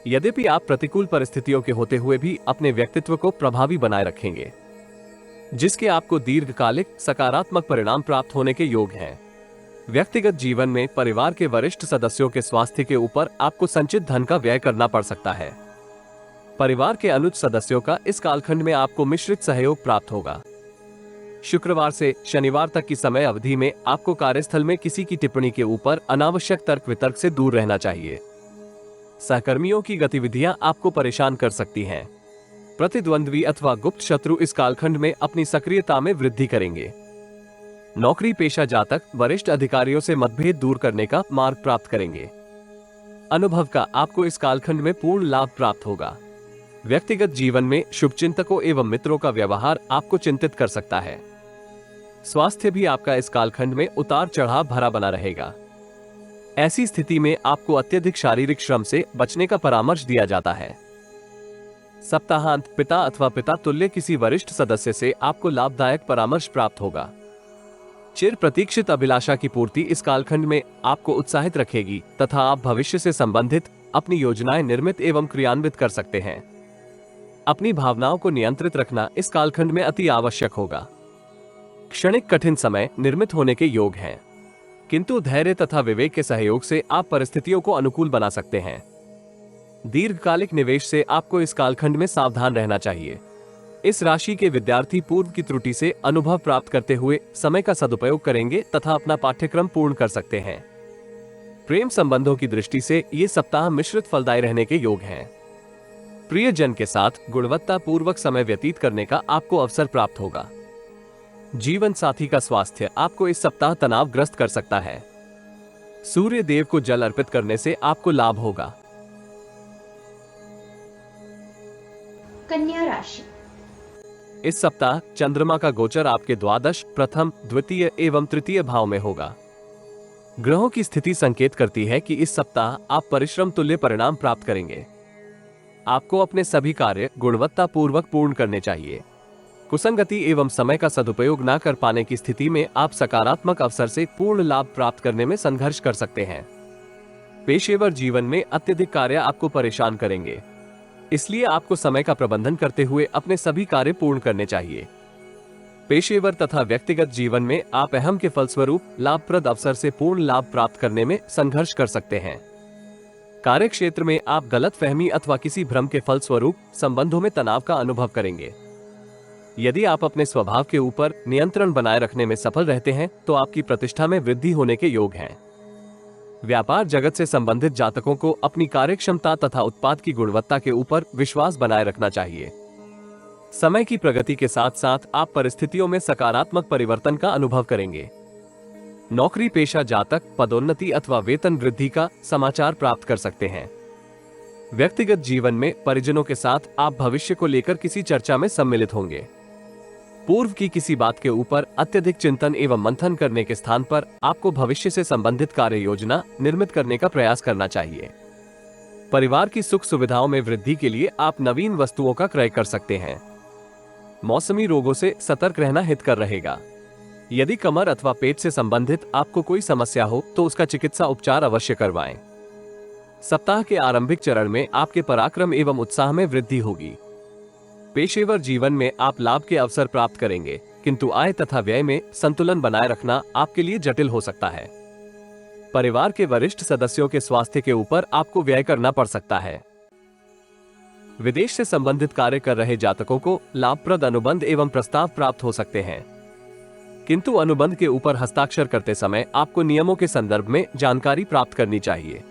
यद्यपि आप प्रतिकूल परिस्थितियों के होते हुए भी अपने व्यक्तित्व को प्रभावी बनाए रखेंगे, जिसके आपको दीर्घकालिक सकारात्मक परिणाम प्राप्त होने के योग हैं। व्यक्तिगत जीवन में परिवार के वरिष्ठ सदस्यों के स्वास्थ्य के ऊपर आपको संचित धन का व्यय करना पड़ सकता है। परिवार के अनुज सदस्यों का इस कालखंड में आपको मिश्रित सहयोग प्राप्त होगा। शुक्रवार से शनिवार तक की समय अवधि में आपको कार्यस्थल में किसी की टिप्पणी के ऊपर अनावश्यक तर्क वितर्क से दूर रहना चाहिए। सहकर्मियों की गतिविधियां आपको परेशान कर सकती हैं। प्रतिद्वंद्वी अथवा गुप्त शत्रु इस कालखंड में अपनी सक्रियता में वृद्धि करेंगे। नौकरी पेशा जातक वरिष्ठ अधिकारियों से मतभेद दूर करने का मार्ग प्राप्त करेंगे। अनुभव का आपको इस कालखंड में पूर्ण लाभ प्राप्त होगा। व्यक्तिगत जीवन में शुभचिंतकों एवं मित्रों का व्यवहार आपको चिंतित कर सकता है। स्वास्थ्य भी आपका इस कालखंड में उतार चढ़ाव भरा बना रहेगा। ऐसी स्थिति में आपको अत्यधिक शारीरिक श्रम से बचने का परामर्श दिया जाता है। सप्ताहांत पिता अथवा पिता तुल्य किसी वरिष्ठ सदस्य से आपको लाभदायक परामर्श प्राप्त होगा। चिर प्रतीक्षित अभिलाषा की पूर्ति इस कालखंड में आपको उत्साहित रखेगी तथा आप भविष्य से संबंधित अपनी योजनाएं निर्मित एवं क्रियान्वित कर सकते हैं। अपनी भावनाओं को नियंत्रित रखना इस कालखंड में अति आवश्यक होगा। क्षणिक कठिन समय निर्मित होने के योग हैं, किंतु धैर्य तथा विवेक के सहयोग से आप परिस्थितियों को अनुकूल बना सकते हैं। दीर्घकालिक निवेश से आपको इस कालखंड में सावधान रहना चाहिए। इस राशि के विद्यार्थी पूर्व की त्रुटि से अनुभव प्राप्त करते हुए समय का सदुपयोग करेंगे तथा अपना पाठ्यक्रम पूर्ण कर सकते हैं। प्रेम संबंधों की दृष्टि से ये सप्ताह मिश्रित फलदायी रहने के योग हैं। प्रियजन के साथ गुणवत्ता पूर्वक समय व्यतीत करने का आपको अवसर प्राप्त होगा। जीवन साथी का स्वास्थ्य आपको इस सप्ताह तनावग्रस्त कर सकता है। सूर्य देव को जल अर्पित करने से आपको लाभ होगा। कन्या राशि। इस सप्ताह चंद्रमा का गोचर आपके द्वादश, प्रथम, द्वितीय एवं तृतीय भाव में होगा। ग्रहों की स्थिति संकेत करती है कि इस सप्ताह आप परिश्रम तुल्य परिणाम प्राप्त करेंगे। आपको अपने सभी कार्य गुणवत्ता पूर्वक पूर्ण करने चाहिए। कुसंगति एवं समय का सदुपयोग न कर पाने की स्थिति में आप सकारात्मक अवसर से पूर्ण लाभ प्राप्त करने में संघर्ष कर सकते हैं। पेशेवर जीवन में अत्यधिक कार्य आपको परेशान करेंगे, इसलिए आपको समय का प्रबंधन करते हुए अपने सभी कार्य पूर्ण करने चाहिए। पेशेवर तथा व्यक्तिगत जीवन में आप अहम के फलस्वरूप लाभप्रद अवसर से पूर्ण लाभ प्राप्त करने में संघर्ष कर सकते हैं। कार्य क्षेत्र में आप गलतफहमी अथवा किसी भ्रम के फलस्वरूप संबंधों में तनाव का अनुभव करेंगे। यदि आप अपने स्वभाव के ऊपर नियंत्रण बनाए रखने में सफल रहते हैं तो आपकी प्रतिष्ठा में वृद्धि होने के योग हैं। व्यापार जगत से संबंधित जातकों को अपनी कार्यक्षमता तथा उत्पाद की गुणवत्ता के ऊपर विश्वास बनाए रखना चाहिए। समय की प्रगति के साथ साथ आप परिस्थितियों में सकारात्मक परिवर्तन का अनुभव करेंगे। नौकरी पेशा जातक पदोन्नति अथवा वेतन वृद्धि का समाचार प्राप्त कर सकते हैं। व्यक्तिगत जीवन में परिजनों के साथ आप भविष्य को लेकर किसी चर्चा में सम्मिलित होंगे। पूर्व की किसी बात के ऊपर अत्यधिक चिंतन एवं मंथन करने के स्थान पर आपको भविष्य से संबंधित कार्य योजना निर्मित करने का प्रयास करना चाहिए। परिवार की सुख सुविधाओं में वृद्धि के लिए आप नवीन वस्तुओं का क्रय कर सकते हैं। मौसमी रोगों से सतर्क रहना हितकर रहेगा। यदि कमर अथवा पेट से संबंधित आपको कोई समस्या हो तो उसका चिकित्सा उपचार अवश्य करवाएं। सप्ताह के आरंभिक चरण में आपके पराक्रम एवं उत्साह में वृद्धि होगी। पेशेवर जीवन में आप लाभ के अवसर प्राप्त करेंगे, किंतु आय तथा व्यय में संतुलन बनाए रखना आपके लिए जटिल हो सकता है। परिवार के वरिष्ठ सदस्यों के स्वास्थ्य के ऊपर आपको व्यय करना पड़ सकता है। विदेश से संबंधित कार्य कर रहे जातकों को लाभप्रद अनुबंध एवं प्रस्ताव प्राप्त हो सकते हैं, किंतु अनुबंध के ऊपर हस्ताक्षर करते समय आपको नियमों के संदर्भ में जानकारी प्राप्त करनी चाहिए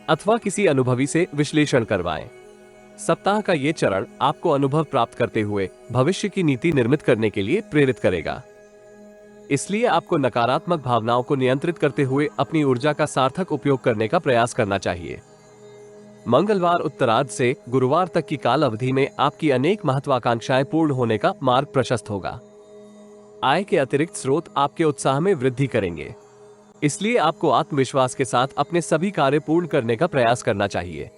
अथवा किसी अनुभवी से विश्लेषण करवाएं। सप्ताह का ये चरण आपको अनुभव प्राप्त करते हुए भविष्य की नीति निर्मित करने के लिए प्रेरित करेगा। इसलिए आपको नकारात्मक भावनाओं को नियंत्रित करते हुए अपनी ऊर्जा का सार्थक उपयोग करने का प्रयास करना चाहिए। मंगलवार उत्तरार्ध से गुरुवार तक की काल अवधि में आपकी अनेक महत्वाकांक्षाएं पूर्ण होने का मार्ग प्रशस्त होगा। आय के अतिरिक्त स्रोत आपके उत्साह में वृद्धि करेंगे, इसलिए आपको आत्मविश्वास के साथ अपने सभी कार्य पूर्ण करने का प्रयास करना चाहिए।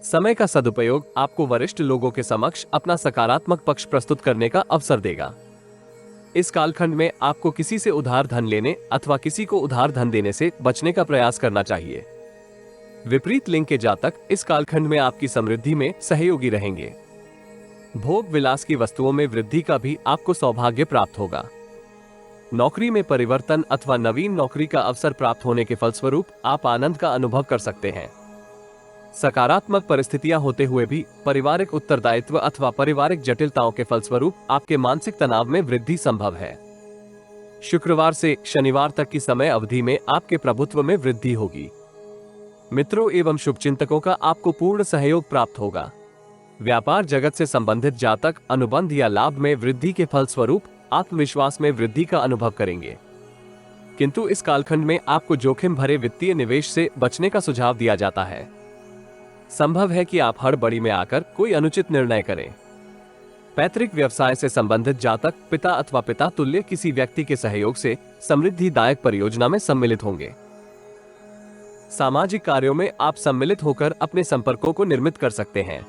समय का सदुपयोग आपको वरिष्ठ लोगों के समक्ष अपना सकारात्मक पक्ष प्रस्तुत करने का अवसर देगा। इस कालखंड में आपको किसी से उधार धन लेने अथवा किसी को उधार धन देने से बचने का प्रयास करना चाहिए। विपरीत लिंग के जातक इस कालखंड में आपकी समृद्धि में सहयोगी रहेंगे। भोग विलास की वस्तुओं में वृद्धि का भी आपको सौभाग्य प्राप्त होगा। नौकरी में परिवर्तन अथवा नवीन नौकरी का अवसर प्राप्त होने के फलस्वरूप आप आनंद का अनुभव कर सकते हैं। सकारात्मक परिस्थितियां होते हुए भी पारिवारिक उत्तरदायित्व अथवा पारिवारिक जटिलताओं के फलस्वरूप आपके मानसिक तनाव में वृद्धि संभव है। शुक्रवार से शनिवार तक की समय अवधि में आपके प्रभुत्व में वृद्धि होगी। मित्रों एवं शुभचिंतकों का आपको पूर्ण सहयोग प्राप्त होगा। व्यापार जगत से संबंधित जातक अनुबंध या लाभ में वृद्धि के फलस्वरूप आत्मविश्वास में वृद्धि का अनुभव करेंगे, किंतु इस कालखंड में आपको जोखिम भरे वित्तीय निवेश से बचने का सुझाव दिया जाता है। संभव है कि आप हड़बड़ी में आकर कोई अनुचित निर्णय करें। पैतृक व्यवसाय से संबंधित जातक पिता अथवा पिता तुल्य किसी व्यक्ति के सहयोग से समृद्धिदायक परियोजना में सम्मिलित होंगे। सामाजिक कार्यों में आप सम्मिलित होकर अपने संपर्कों को निर्मित कर सकते हैं।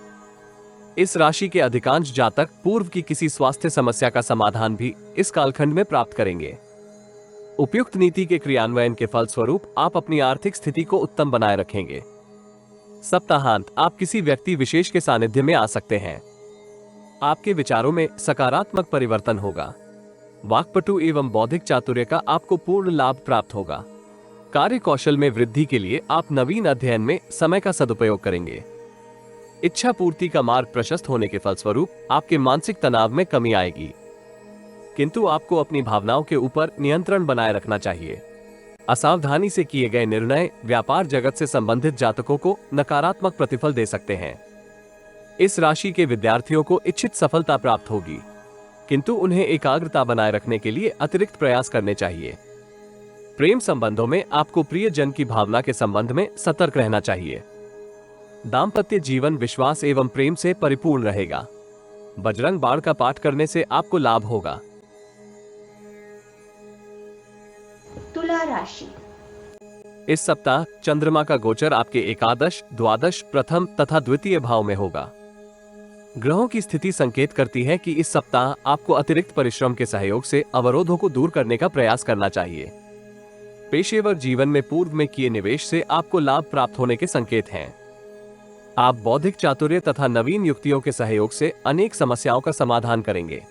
इस राशि के अधिकांश जातक पूर्व की किसी स्वास्थ्य समस्या का समाधान भी इस कालखंड में प्राप्त करेंगे। उपयुक्त नीति के क्रियान्वयन के फलस्वरूप आप अपनी आर्थिक स्थिति को उत्तम बनाए रखेंगे। सप्ताहांत आप किसी व्यक्ति विशेष के सानिध्य में आ सकते हैं। आपके विचारों में सकारात्मक परिवर्तन होगा। वाक्पटु एवं बौद्धिक चातुर्य का आपको पूर्ण लाभ प्राप्त होगा। कार्य कौशल में वृद्धि के लिए आप नवीन अध्ययन में समय का सदुपयोग करेंगे। इच्छा पूर्ति का मार्ग प्रशस्त होने के फलस्वरूप आपके मानसिक तनाव में कमी आएगी, किंतु आपको अपनी भावनाओं के ऊपर नियंत्रण बनाए रखना चाहिए। असावधानी से किए गए निर्णय व्यापार जगत से संबंधित जातकों को नकारात्मक प्रतिफल दे सकते हैं। इस राशि के विद्यार्थियों को इच्छित सफलता प्राप्त होगी, किंतु उन्हें एकाग्रता बनाए रखने के लिए अतिरिक्त प्रयास करने चाहिए। प्रेम संबंधों में आपको प्रियजन की भावना के संबंध में सतर्क रहना चाहिए। दाम्पत्य जीवन विश्वास एवं प्रेम से परिपूर्ण रहेगा। बजरंग बाण का पाठ करने से आपको लाभ होगा। तुला राशि। इस सप्ताह चंद्रमा का गोचर आपके एकादश, द्वादश, प्रथम तथा द्वितीय भाव में होगा। ग्रहों की स्थिति संकेत करती है कि इस सप्ताह आपको अतिरिक्त परिश्रम के सहयोग से अवरोधों को दूर करने का प्रयास करना चाहिए। पेशेवर जीवन में पूर्व में किए निवेश से आपको लाभ प्राप्त होने के संकेत हैं। आप बौद्धिक चातुर्य तथा नवीन युक्तियों के सहयोग से अनेक समस्याओं का समाधान करेंगे।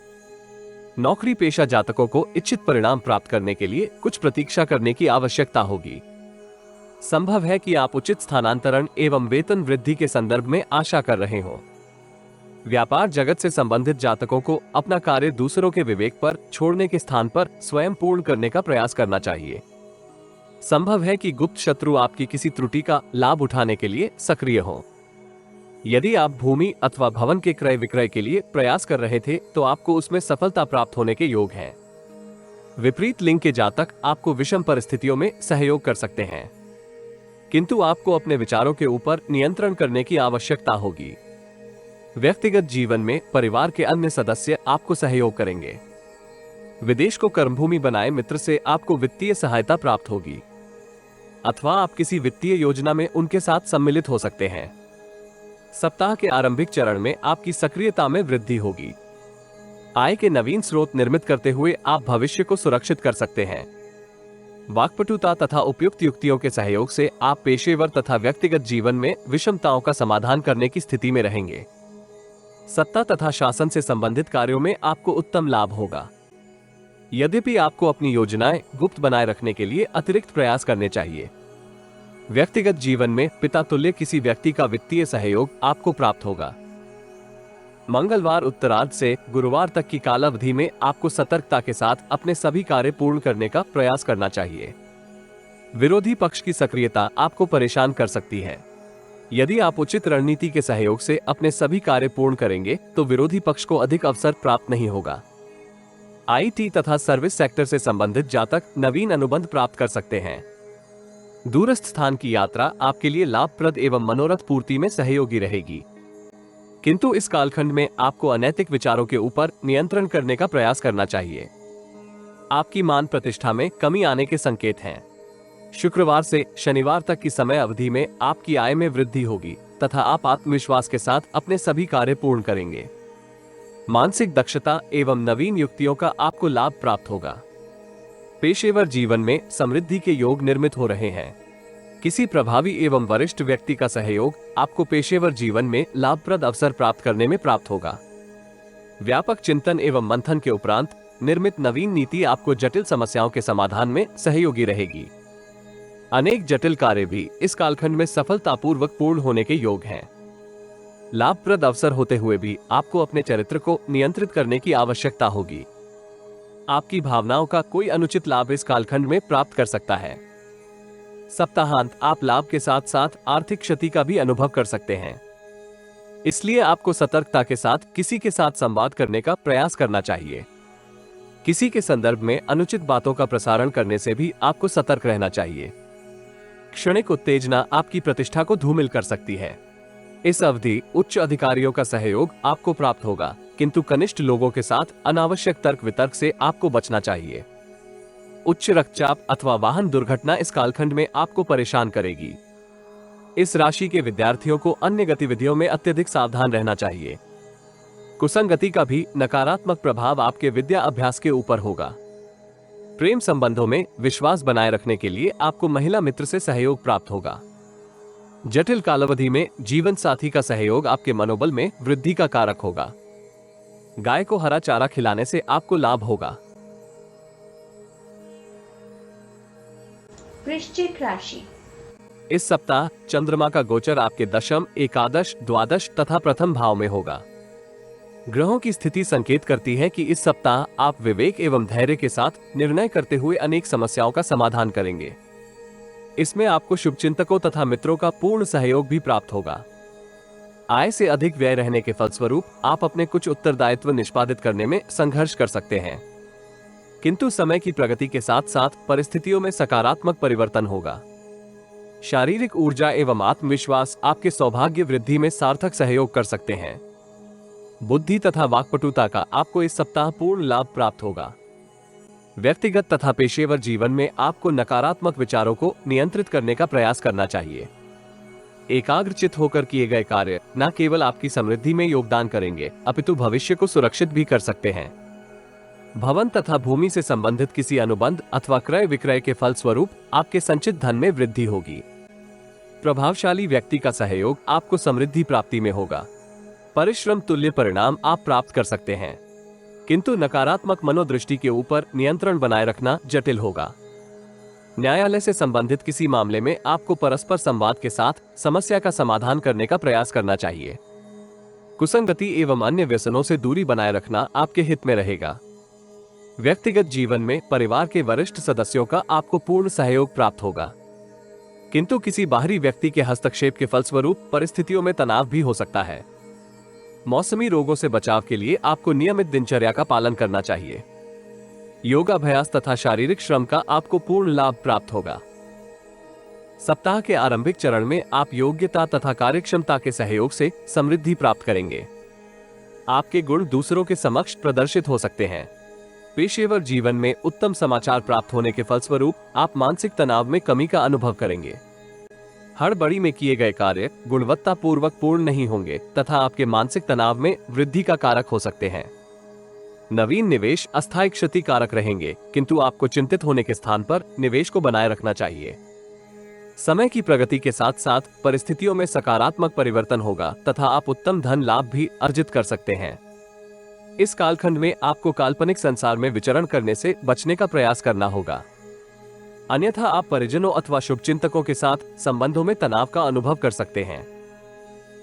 नौकरी पेशा जातकों को इच्छित परिणाम प्राप्त करने के लिए कुछ प्रतीक्षा करने की आवश्यकता होगी। संभव है कि आप उचित स्थानांतरण एवं वेतन वृद्धि के संदर्भ में आशा कर रहे हो। व्यापार जगत से संबंधित जातकों को अपना कार्य दूसरों के विवेक पर छोड़ने के स्थान पर स्वयं पूर्ण करने का प्रयास करना चाहिए। संभव है कि गुप्त शत्रु आपकी किसी त्रुटि का लाभ उठाने के लिए सक्रिय हो। यदि आप भूमि अथवा भवन के क्रय विक्रय के लिए प्रयास कर रहे थे तो आपको उसमें सफलता प्राप्त होने के योग हैं। विपरीत लिंग के जातक आपको विषम परिस्थितियों में सहयोग कर सकते हैं, किंतु आपको अपने विचारों के ऊपर नियंत्रण करने की आवश्यकता होगी। व्यक्तिगत जीवन में परिवार के अन्य सदस्य आपको सहयोग करेंगे। विदेश को कर्मभूमि बनाए मित्र से आपको वित्तीय सहायता प्राप्त होगी, अथवा आप किसी वित्तीय योजना में उनके साथ सम्मिलित हो सकते हैं। सप्ताह के आरंभिक चरण में आपकी सक्रियता में वृद्धि होगी। आय के नवीन स्रोत निर्मित करते हुए आप भविष्य को सुरक्षित कर सकते हैं। वाक्पटुता तथा उपयुक्त युक्तियों के सहयोग से आप पेशेवर तथा व्यक्तिगत जीवन में विषमताओं का समाधान करने की स्थिति में रहेंगे। सत्ता तथा शासन से संबंधित कार्यों में आपको उत्तम लाभ होगा। यद्यपि आपको अपनी योजनाएं गुप्त बनाए रखने के लिए अतिरिक्त प्रयास करने चाहिए। व्यक्तिगत जीवन में पिता तुल्य किसी व्यक्ति का वित्तीय सहयोग आपको प्राप्त होगा। मंगलवार उत्तरार्ध से गुरुवार तक की कालावधि में आपको सतर्कता के साथ अपने सभी कार्य पूर्ण करने का प्रयास करना चाहिए। विरोधी पक्ष की सक्रियता आपको परेशान कर सकती है। यदि आप उचित रणनीति के सहयोग से अपने सभी कार्य पूर्ण करेंगे तो विरोधी पक्ष को अधिक अवसर प्राप्त नहीं होगा। आईटी तथा सर्विस सेक्टर से संबंधित जातक नवीन अनुबंध प्राप्त कर सकते हैं। दूरस्थ स्थान की यात्रा आपके लिए लाभप्रद एवं मनोरथ पूर्ति में सहयोगी रहेगी, किंतु इस कालखंड में आपको अनैतिक विचारों के ऊपर नियंत्रण करने का प्रयास करना चाहिए। आपकी मान प्रतिष्ठा में कमी आने के संकेत हैं। शुक्रवार से शनिवार तक की समय अवधि में आपकी आय में वृद्धि होगी तथा आप आत्मविश्वास के साथ अपने सभी कार्य पूर्ण करेंगे। मानसिक दक्षता एवं नवीन युक्तियों का आपको लाभ प्राप्त होगा। पेशेवर जीवन में समृद्धि के योग निर्मित हो रहे हैं। किसी प्रभावी एवं वरिष्ठ व्यक्ति का सहयोग आपको पेशेवर जीवन में लाभप्रद अवसर प्राप्त करने में प्राप्त होगा। व्यापक चिंतन एवं मंथन के उपरांत निर्मित नवीन नीति आपको जटिल समस्याओं के समाधान में सहयोगी रहेगी। अनेक जटिल कार्य भी इस कालखंड में सफलतापूर्वक पूर्ण होने के योग हैं। लाभप्रद अवसर होते हुए भी आपको अपने चरित्र को नियंत्रित करने की आवश्यकता होगी। आपकी भावनाओं का कोई अनुचित लाभ इस कालखंड में प्राप्त कर सकता है। सप्ताहांत आप लाभ के साथ साथ आर्थिक क्षति का भी अनुभव कर सकते हैं, इसलिए आपको सतर्कता के साथ किसी के साथ संवाद करने का प्रयास करना चाहिए। किसी के संदर्भ में अनुचित बातों का प्रसारण करने से भी आपको सतर्क रहना चाहिए। क्षणिक उत्तेजना आपकी प्रतिष्ठा को धूमिल कर सकती है। इस अवधि उच्च अधिकारियों का सहयोग आपको प्राप्त होगा, किंतु कनिष्ठ लोगों के साथ अनावश्यक तर्क वितर्क से आपको बचना चाहिए। उच्च रक्तचाप अथवा वाहन दुर्घटना इस कालखंड में आपको परेशान करेगी। इस राशि के विद्यार्थियों को अन्य गतिविधियों में अत्यधिक सावधान रहना चाहिए। कुसंगति का भी नकारात्मक प्रभाव आपके विद्या अभ्यास के ऊपर होगा। प्रेम संबंधों में विश्वास बनाए रखने के लिए आपको महिला मित्र से सहयोग प्राप्त होगा। जटिल कालावधि में जीवन साथी का सहयोग आपके मनोबल में वृद्धि का कारक होगा। गाय को हरा चारा खिलाने से आपको लाभ होगा। वृश्चिक राशि। इस सप्ताह चंद्रमा का गोचर आपके दशम, एकादश, द्वादश तथा प्रथम भाव में होगा। ग्रहों की स्थिति संकेत करती है कि इस सप्ताह आप विवेक एवं धैर्य के साथ निर्णय करते हुए अनेक समस्याओं का समाधान करेंगे। इसमें आपको शुभचिंतकों तथा मित्रों का पूर्ण सहयोग भी प्राप्त होगा। आय से अधिक व्यय रहने के फलस्वरूप आप अपने कुछ उत्तरदायित्व निष्पादित करने में संघर्ष कर सकते हैं, किंतु समय की प्रगति के साथ साथ परिस्थितियों में सकारात्मक परिवर्तन होगा। शारीरिक ऊर्जा एवं आत्मविश्वास आपके सौभाग्य वृद्धि में सार्थक सहयोग कर सकते हैं। बुद्धि तथा वाक्पटुता का आपको इस सप्ताह पूर्ण लाभ प्राप्त होगा। व्यक्तिगत तथा पेशेवर जीवन में आपको नकारात्मक विचारों को नियंत्रित करने का प्रयास करना चाहिए। एकाग्रचित होकर किए गए कार्य न केवल आपकी समृद्धि में योगदान करेंगे, अपितु भविष्य को सुरक्षित भी कर सकते हैं। भवन तथा भूमि से संबंधित किसी अनुबंध अथवा क्रय विक्रय के फलस्वरूप आपके संचित धन में वृद्धि होगी। प्रभावशाली व्यक्ति का सहयोग आपको समृद्धि प्राप्ति में होगा। परिश्रम तुल्य परिणाम आप प्राप्त कर सकते हैं, किंतु नकारात्मक मनोदृष्टि के ऊपर नियंत्रण बनाए रखना जटिल होगा। न्यायालय से संबंधित किसी मामले में आपको परस्पर संवाद के साथ समस्या का समाधान करने का प्रयास करना चाहिए। कुसंगति एवं अन्य व्यसनों से दूरी बनाए रखना आपके हित में रहेगा। व्यक्तिगत जीवन में परिवार के वरिष्ठ सदस्यों का आपको पूर्ण सहयोग प्राप्त होगा, किंतु किसी बाहरी व्यक्ति के हस्तक्षेप के फलस्वरूप परिस्थितियों में तनाव भी हो सकता है। मौसमी रोगों से बचाव के लिए आपको नियमित दिनचर्या का पालन करना चाहिए। योगाभ्यास तथा शारीरिक श्रम का आपको पूर्ण लाभ प्राप्त होगा। सप्ताह के आरंभिक चरण में आप योग्यता तथा कार्यक्षमता के सहयोग से समृद्धि प्राप्त करेंगे। आपके गुण दूसरों के समक्ष प्रदर्शित हो सकते हैं। पेशेवर जीवन में उत्तम समाचार प्राप्त होने के फलस्वरूप आप मानसिक तनाव में कमी का अनुभव करेंगे। हड़बड़ी में किए गए कार्य गुणवत्ता पूर्वक पूर्ण नहीं होंगे तथा आपके मानसिक तनाव में वृद्धि का कारक हो सकते हैं। नवीन निवेश अस्थायी क्षति कारक रहेंगे, किंतु आपको चिंतित होने के स्थान पर निवेश को बनाए रखना चाहिए। समय की प्रगति के साथ साथ परिस्थितियों में सकारात्मक परिवर्तन होगा तथा आप उत्तम धन लाभ भी अर्जित कर सकते हैं। इस कालखंड में आपको काल्पनिक संसार में विचरण करने से बचने का प्रयास करना होगा, अन्यथा आप परिजनों अथवा शुभचिंतकों के साथ संबंधों में तनाव का अनुभव कर सकते हैं।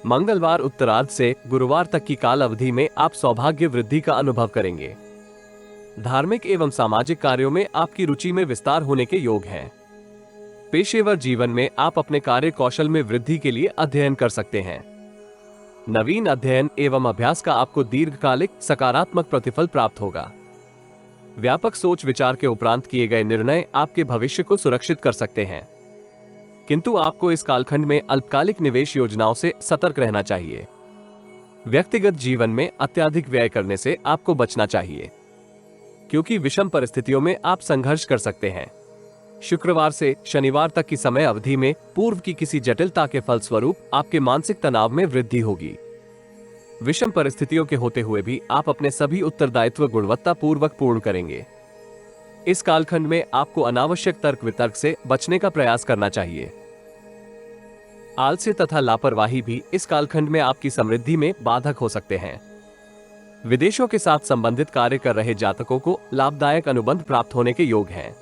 मंगलवार उत्तरार्ध से गुरुवार तक की काल अवधि में आप सौभाग्य वृद्धि का अनुभव करेंगे। धार्मिक एवं सामाजिक कार्यों में आपकी रुचि में विस्तार होने के योग हैं। पेशेवर जीवन में आप अपने कार्य कौशल में वृद्धि के लिए अध्ययन कर सकते हैं। नवीन अध्ययन एवं अभ्यास का आपको दीर्घकालिक सकारात्मक प्रतिफल प्राप्त होगा। व्यापक सोच विचार के उपरांत किए गए निर्णय आपके भविष्य को सुरक्षित कर सकते हैं, किंतु आपको इस कालखंड में अल्पकालिक निवेश योजनाओं से सतर्क रहना चाहिए। व्यक्तिगत जीवन में अत्यधिक व्यय करने से आपको बचना चाहिए, क्योंकि विषम परिस्थितियों में आप संघर्ष कर सकते हैं। शुक्रवार से शनिवार तक की समय अवधि में पूर्व की किसी जटिलता के फलस्वरूप आपके मानसिक तनाव में वृद्धि होगी। विषम परिस्थितियों के होते हुए भी आप अपने सभी उत्तरदायित्व गुणवत्ता पूर्वक पूर्ण करेंगे। इस कालखंड में आपको अनावश्यक तर्क वितर्क से बचने का प्रयास करना चाहिए। आलस्य तथा लापरवाही भी इस कालखंड में आपकी समृद्धि में बाधक हो सकते हैं। विदेशों के साथ संबंधित कार्य कर रहे जातकों को लाभदायक अनुबंध प्राप्त होने के योग हैं।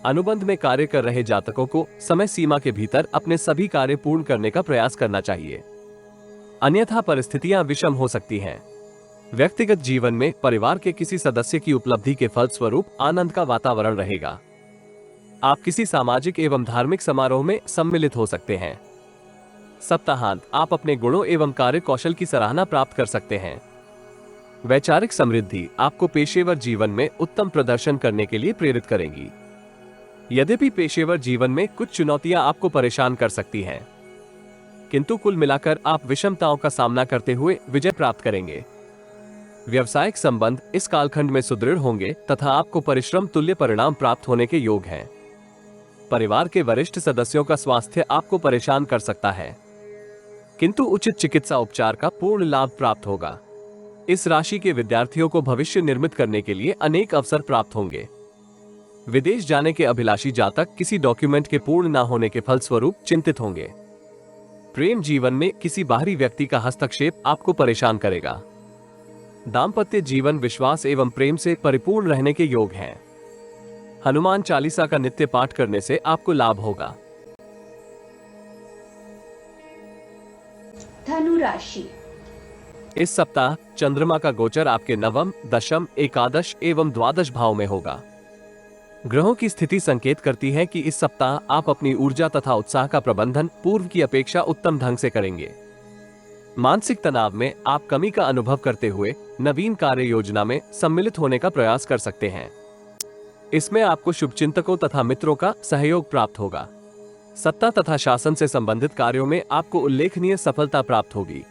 अनुबंध में कार्य कर रहे जातकों को समय सीमा के भीतर अपने सभी कार्य पूर्ण करने का प्रयास करना चाहिए, अन्यथा परिस्थितियां विषम हो सकती हैं। व्यक्तिगत जीवन में परिवार के किसी सदस्य की उपलब्धि के फलस्वरूप आनंद का वातावरण रहेगा। आप किसी सामाजिक एवं धार्मिक समारोह में सम्मिलित हो सकते हैं। सप्ताहांत आप अपने गुणों एवं कार्य कौशल की सराहना प्राप्त कर सकते हैं। वैचारिक समृद्धि आपको पेशेवर जीवन में उत्तम प्रदर्शन करने के लिए प्रेरित करेगी। यद्यपि पेशेवर जीवन में कुछ चुनौतियां आपको परेशान कर सकती हैं, किंतु कुल मिलाकर आप विषमताओं का सामना करते हुए विजय प्राप्त करेंगे। व्यावसायिक संबंध इस कालखंड में सुदृढ़ होंगे तथा आपको परिश्रम तुल्य परिणाम प्राप्त होने के योग हैं। परिवार के वरिष्ठ सदस्यों का स्वास्थ्य आपको परेशान कर सकता है, किंतु उचित चिकित्सा उपचार का पूर्ण लाभ प्राप्त होगा। इस राशि के विद्यार्थियों को भविष्य निर्मित करने के लिए अनेक अवसर प्राप्त होंगे। विदेश जाने के अभिलाषी जातक किसी डॉक्यूमेंट के पूर्ण न होने के फलस्वरूप चिंतित होंगे। प्रेम जीवन में किसी बाहरी व्यक्ति का हस्तक्षेप आपको परेशान करेगा। दाम्पत्य जीवन विश्वास एवं प्रेम से परिपूर्ण रहने के योग हैं। हनुमान चालीसा का नित्य पाठ करने से आपको लाभ होगा। धनु राशि। इस सप्ताह चंद्रमा का गोचर आपके नवम, दशम, एकादश एवं द्वादश भाव में होगा। ग्रहों की स्थिति संकेत करती है कि इस सप्ताह आप अपनी ऊर्जा तथा उत्साह का प्रबंधन पूर्व की अपेक्षा उत्तम ढंग से करेंगे। मानसिक तनाव में आप कमी का अनुभव करते हुए नवीन कार्य योजना में सम्मिलित होने का प्रयास कर सकते हैं। इसमें आपको शुभचिंतकों तथा मित्रों का सहयोग प्राप्त होगा। सत्ता तथा शासन से संबंधित कार्यों में आपको उल्लेखनीय सफलता प्राप्त होगी।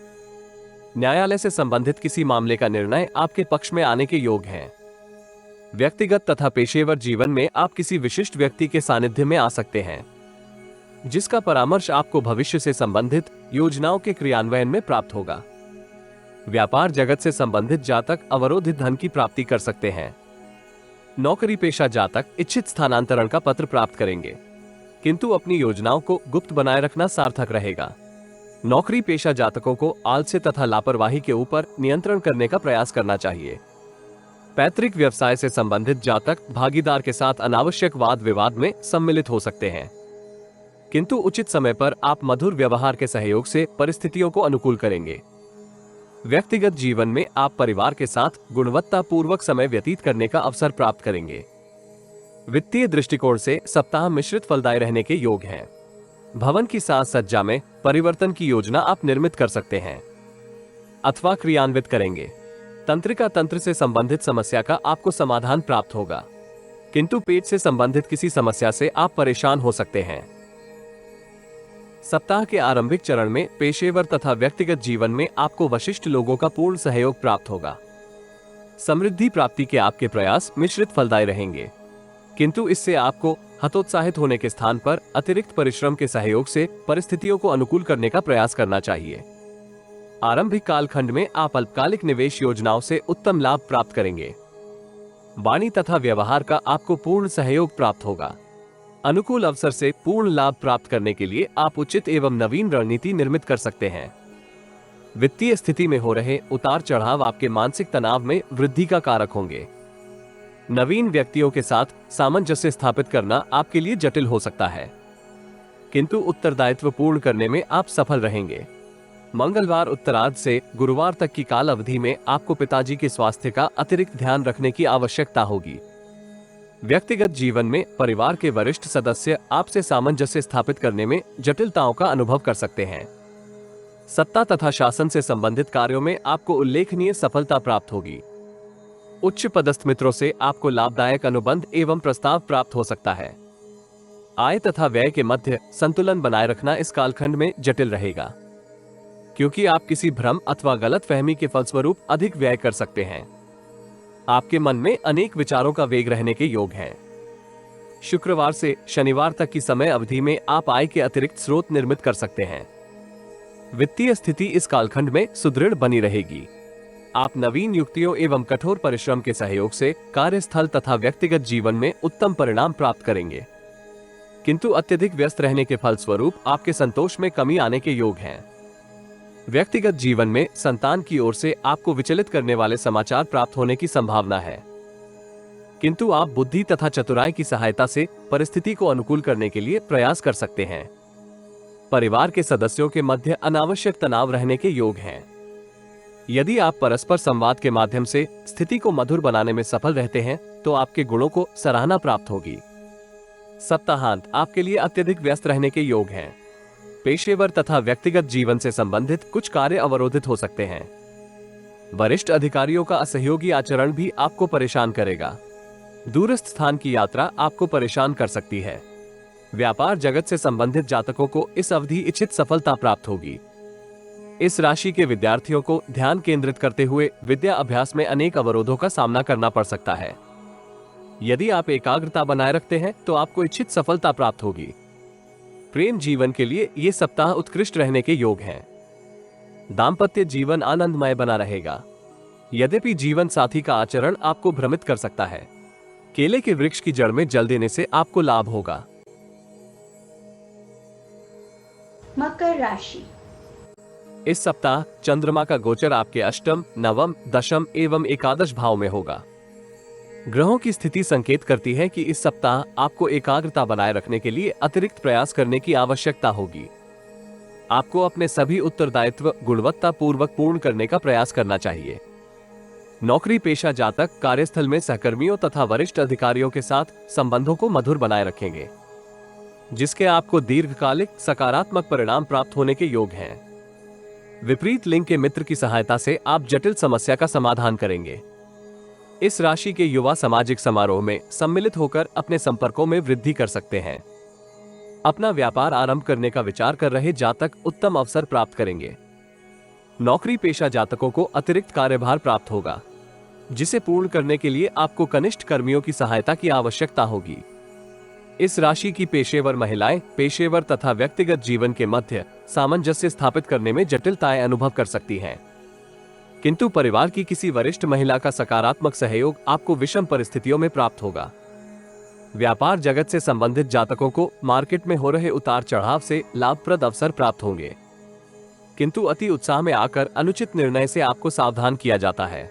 न्यायालय से संबंधित किसी मामले का निर्णय आपके पक्ष में आने के योग हैं। व्यक्तिगत तथा पेशेवर जीवन में आप किसी विशिष्ट व्यक्ति के सानिध्य में आ सकते हैं, जिसका परामर्श आपको भविष्य से संबंधित योजनाओं के क्रियान्वयन में प्राप्त होगा। व्यापार जगत से संबंधित जातक अवरोधित धन की प्राप्ति कर सकते हैं। नौकरी पेशा जातक इच्छित स्थानांतरण का पत्र प्राप्त करेंगे, किंतु अपनी योजनाओं को गुप्त बनाए रखना सार्थक रहेगा। नौकरी पेशा जातकों को आलस्य तथा लापरवाही के ऊपर नियंत्रण करने का प्रयास करना चाहिए। पैतृक व्यवसाय से संबंधित जातक भागीदार के साथ अनावश्यक वाद विवाद में सम्मिलित हो सकते हैं, किंतु उचित समय पर आप मधुर व्यवहार के सहयोग से परिस्थितियों को अनुकूल करेंगे। व्यक्तिगत जीवन में आप परिवार के साथ गुणवत्तापूर्वक समय व्यतीत करने का अवसर प्राप्त करेंगे। वित्तीय दृष्टिकोण से सप्ताह मिश्रित फलदायी रहने के योग हैं। भवन की साज सज्जा में परिवर्तन की योजना आप निर्मित कर सकते हैं अथवा क्रियान्वित करेंगे। तंत्रिका तंत्र से संबंधित समस्या का आपको समाधान प्राप्त होगा, किंतु पेट से संबंधित किसी समस्या से आप परेशान हो सकते हैं। सप्ताह के आरंभिक चरण में पेशेवर तथा व्यक्तिगत जीवन में आपको वशिष्ठ लोगों का पूर्ण सहयोग प्राप्त होगा। समृद्धि प्राप्ति के आपके प्रयास मिश्रित फलदायी रहेंगे, किंतु इससे आपको हतोत्साहित होने के स्थान पर अतिरिक्त परिश्रम के सहयोग से परिस्थितियों को अनुकूल करने का प्रयास करना चाहिए। आरंभिक कालखंड में आप अल्पकालिक निवेश योजनाओं से उत्तम लाभ प्राप्त करेंगे। वाणी तथा व्यवहार का आपको पूर्ण सहयोग प्राप्त होगा। अनुकूल अवसर से पूर्ण लाभ प्राप्त करने के लिए आप उचित एवं नवीन रणनीति निर्मित कर सकते हैं। वित्तीय स्थिति में हो रहे उतार चढ़ाव आपके मानसिक तनाव में वृद्धि का कारक होंगे। नवीन व्यक्तियों के साथ सामंजस्य स्थापित करना आपके लिए जटिल हो सकता है, किंतु उत्तरदायित्व पूर्ण करने में आप सफल रहेंगे। मंगलवार उत्तरार्ध से गुरुवार तक की काल अवधि में आपको पिताजी के स्वास्थ्य का अतिरिक्त ध्यान रखने की आवश्यकता होगी। व्यक्तिगत जीवन में परिवार के वरिष्ठ सदस्य आपसे सामंजस्य स्थापित करने में जटिलताओं का अनुभव कर सकते हैं। सत्ता तथा शासन से संबंधित कार्यों में आपको उल्लेखनीय सफलता प्राप्त होगी। उच्च पदस्थ मित्रों से आपको लाभदायक अनुबंध एवं प्रस्ताव प्राप्त हो सकता है। आय तथा व्यय के मध्य संतुलन बनाए रखना इस कालखंड में जटिल रहेगा, क्योंकि आप किसी भ्रम अथवा गलत फहमी के फलस्वरूप अधिक व्यय कर सकते हैं। आपके मन में अनेक विचारों का वेग रहने के योग हैं। शुक्रवार से शनिवार तक की समय अवधि में आप आय के अतिरिक्त स्रोत निर्मित कर सकते हैं। वित्तीय स्थिति इस कालखंड में सुदृढ़ बनी रहेगी। आप नवीन युक्तियों एवं कठोर परिश्रम के सहयोग से कार्यस्थल तथा व्यक्तिगत जीवन में उत्तम परिणाम प्राप्त करेंगे, किंतु अत्यधिक व्यस्त रहने के फलस्वरूप आपके संतोष में कमी आने के योग हैं। व्यक्तिगत जीवन में संतान की ओर से आपको विचलित करने वाले समाचार प्राप्त होने की संभावना है, किंतु आप बुद्धि तथा चतुराई की सहायता से परिस्थिति को अनुकूल करने के लिए प्रयास कर सकते हैं। परिवार के सदस्यों के मध्य अनावश्यक तनाव रहने के योग हैं। यदि आप परस्पर संवाद के माध्यम से स्थिति को मधुर बनाने में सफल रहते हैं तो आपके गुणों को सराहना प्राप्त होगी। सप्ताहांत आपके लिए अत्यधिक व्यस्त रहने के योग हैं। पेशेवर तथा व्यक्तिगत जीवन से संबंधित कुछ कार्य अवरोधित हो सकते हैं। वरिष्ठ अधिकारियों का असहयोगी आचरण भी आपको परेशान करेगा। दूरस्थ स्थान की यात्रा आपको परेशान कर सकती है। व्यापार जगत से संबंधित जातकों को इस अवधि इच्छित सफलता प्राप्त होगी। इस राशि के विद्यार्थियों को ध्यान केंद्रित करते हुए विद्या अभ्यास में अनेक अवरोधों का सामना करना पड़ सकता है। यदि आप एकाग्रता बनाए रखते हैं तो आपको इच्छित सफलता प्राप्त होगी। प्रेम जीवन के लिए ये सप्ताह उत्कृष्ट रहने के योग हैं। दाम्पत्य जीवन आनंदमय बना रहेगा, यद्यपि जीवन साथी का आचरण आपको भ्रमित कर सकता है। केले के वृक्ष की जड़ में जल देने से आपको लाभ होगा। मकर राशि। इस सप्ताह चंद्रमा का गोचर आपके अष्टम, नवम, दशम एवं एकादश भाव में होगा। ग्रहों की स्थिति संकेत करती है कि इस सप्ताह आपको एकाग्रता बनाए रखने के लिए अतिरिक्त प्रयास करने की आवश्यकता होगी। आपको अपने सभी उत्तरदायित्व गुणवत्तापूर्वक पूर्ण करने का प्रयास करना चाहिए। नौकरी पेशा जातक कार्यस्थल में सहकर्मियों तथा वरिष्ठ अधिकारियों के साथ संबंधों को मधुर बनाए रखेंगे, जिसके आपको दीर्घकालिक सकारात्मक परिणाम प्राप्त होने के योग हैं। विपरीत लिंग के मित्र की सहायता से आप जटिल समस्या का समाधान करेंगे। इस राशि के युवा सामाजिक समारोह में सम्मिलित होकर अपने संपर्कों में वृद्धि कर सकते हैं। अपना व्यापार आरंभ करने का विचार कर रहे जातक उत्तम अवसर प्राप्त करेंगे। नौकरी पेशा जातकों को अतिरिक्त कार्यभार प्राप्त होगा, जिसे पूर्ण करने के लिए आपको कनिष्ठ कर्मियों की सहायता की आवश्यकता होगी। इस राशि की पेशेवर महिलाएं पेशेवर तथा व्यक्तिगत जीवन के मध्य सामंजस्य स्थापित करने में जटिलताएं अनुभव कर सकती हैं, किंतु परिवार की किसी वरिष्ठ महिला का सकारात्मक सहयोग आपको विषम परिस्थितियों में प्राप्त होगा। व्यापार जगत से संबंधित जातकों को मार्केट में हो रहे उतार चढ़ाव से लाभप्रद अवसर प्राप्त होंगे, किंतु अति उत्साह में आकर अनुचित निर्णय से आपको सावधान किया जाता है।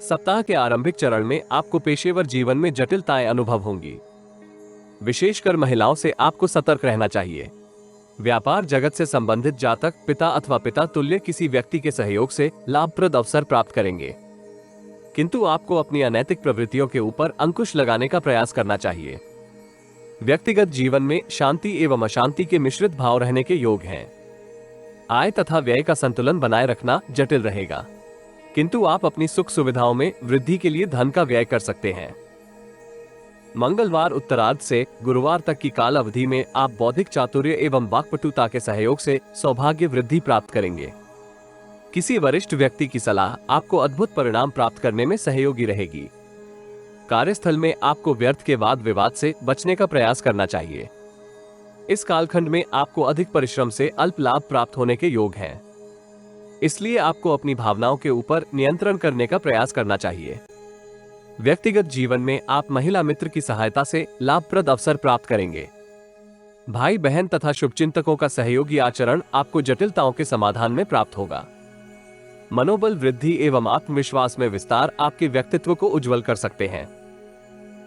सप्ताह के आरंभिक चरण में आपको पेशेवर जीवन में जटिलताएं अनुभव होंगी। विशेषकर महिलाओं से आपको सतर्क रहना चाहिए। व्यापार जगत से संबंधित जातक पिता अथवा पिता तुल्य किसी व्यक्ति के सहयोग से लाभप्रद अवसर प्राप्त करेंगे, किंतु आपको अपनी अनैतिक प्रवृत्तियों के ऊपर अंकुश लगाने का प्रयास करना चाहिए। व्यक्तिगत जीवन में शांति एवं अशांति के मिश्रित भाव रहने के योग हैं। आय तथा व्यय का संतुलन बनाए रखना जटिल रहेगा, किंतु आप अपनी सुख सुविधाओं में वृद्धि के लिए धन का व्यय कर सकते हैं। मंगलवार उत्तरार्ध से गुरुवार तक की काल अवधि में आप बौद्धिक चातुर्य एवं वाक्पटुता के सहयोग से सौभाग्य वृद्धि प्राप्त करेंगे। किसी वरिष्ठ व्यक्ति की सलाह आपको अद्भुत परिणाम प्राप्त करने में सहयोगी रहेगी। कार्यस्थल में आपको व्यर्थ के वाद विवाद से बचने का प्रयास करना चाहिए। इस कालखंड में आपको अधिक परिश्रम से अल्प लाभ प्राप्त होने के योग हैं, इसलिए आपको अपनी भावनाओं के ऊपर नियंत्रण करने का प्रयास करना चाहिए। व्यक्तिगत जीवन में आप महिला मित्र की सहायता से लाभप्रद अवसर प्राप्त करेंगे। भाई बहन तथा शुभचिंतकों का सहयोगी आचरण आपको जटिलताओं के समाधान में प्राप्त होगा। मनोबल वृद्धि एवं आत्मविश्वास में विस्तार आपके व्यक्तित्व को उज्जवल कर सकते हैं।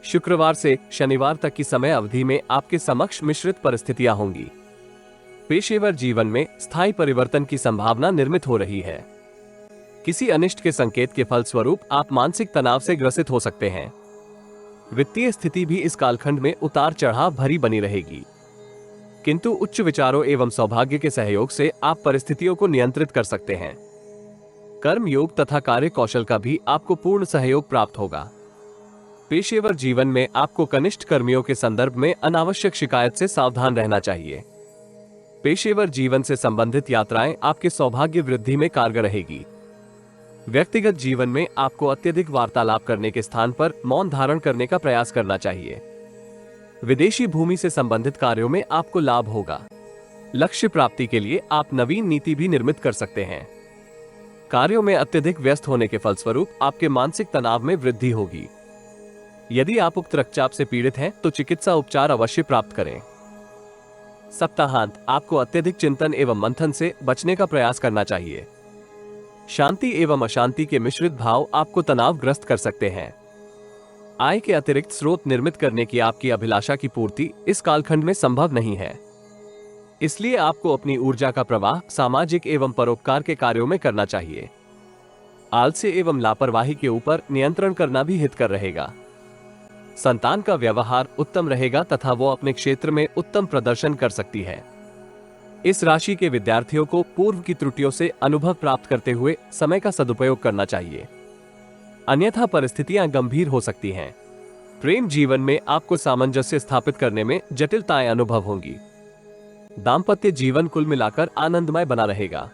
शुक्रवार से शनिवार तक की समय अवधि में आपके समक्ष मिश्रित परिस्थितियां होंगी। पेशेवर जीवन में स्थायी परिवर्तन की संभावना निर्मित हो रही है। किसी अनिष्ट के संकेत के फलस्वरूप आप मानसिक तनाव से ग्रसित हो सकते हैं। वित्तीय स्थिति भी इस कालखंड में उतार चढ़ाव भरी बनी रहेगी, किंतु उच्च विचारों एवं सौभाग्य के सहयोग से आप परिस्थितियों को नियंत्रित कर सकते हैं। कर्म योग तथा कार्य कौशल का भी आपको पूर्ण सहयोग प्राप्त होगा। पेशेवर जीवन में आपको कनिष्ठ कर्मियों के संदर्भ में अनावश्यक शिकायत से सावधान रहना चाहिए। पेशेवर जीवन से संबंधित यात्राएं आपके सौभाग्य वृद्धि में कारगर रहेगी। व्यक्तिगत जीवन में आपको अत्यधिक वार्तालाप करने के स्थान पर मौन धारण करने का प्रयास करना चाहिए। विदेशी भूमि से संबंधित कार्यों में आपको लाभ होगा। लक्ष्य प्राप्ति के लिए आप नवीन नीति भी निर्मित कर सकते हैं। कार्यों में अत्यधिक व्यस्त होने के फलस्वरूप आपके मानसिक तनाव में वृद्धि होगी। यदि आप उक्त रक्तचाप से पीड़ित हैं तो चिकित्सा उपचार अवश्य प्राप्त करें। सप्ताहांत आपको अत्यधिक चिंतन एवं मंथन से बचने का प्रयास करना चाहिए। शांति एवं अशांति के मिश्रित भाव आपको तनावग्रस्त कर सकते हैं। आय के अतिरिक्त स्रोत निर्मित करने की आपकी अभिलाषा की पूर्ति इस कालखंड में संभव नहीं है, इसलिए आपको अपनी ऊर्जा का प्रवाह सामाजिक एवं परोपकार के कार्यों में करना चाहिए। आलस्य एवं लापरवाही के ऊपर नियंत्रण करना भी हितकर रहेगा। संतान का व्यवहार उत्तम रहेगा तथा वो अपने क्षेत्र में उत्तम प्रदर्शन कर सकती है। इस राशि के विद्यार्थियों को पूर्व की त्रुटियों से अनुभव प्राप्त करते हुए समय का सदुपयोग करना चाहिए, अन्यथा परिस्थितियां गंभीर हो सकती हैं। प्रेम जीवन में आपको सामंजस्य स्थापित करने में जटिलताएं अनुभव होंगी। दाम्पत्य जीवन कुल मिलाकर आनंदमय बना रहेगा।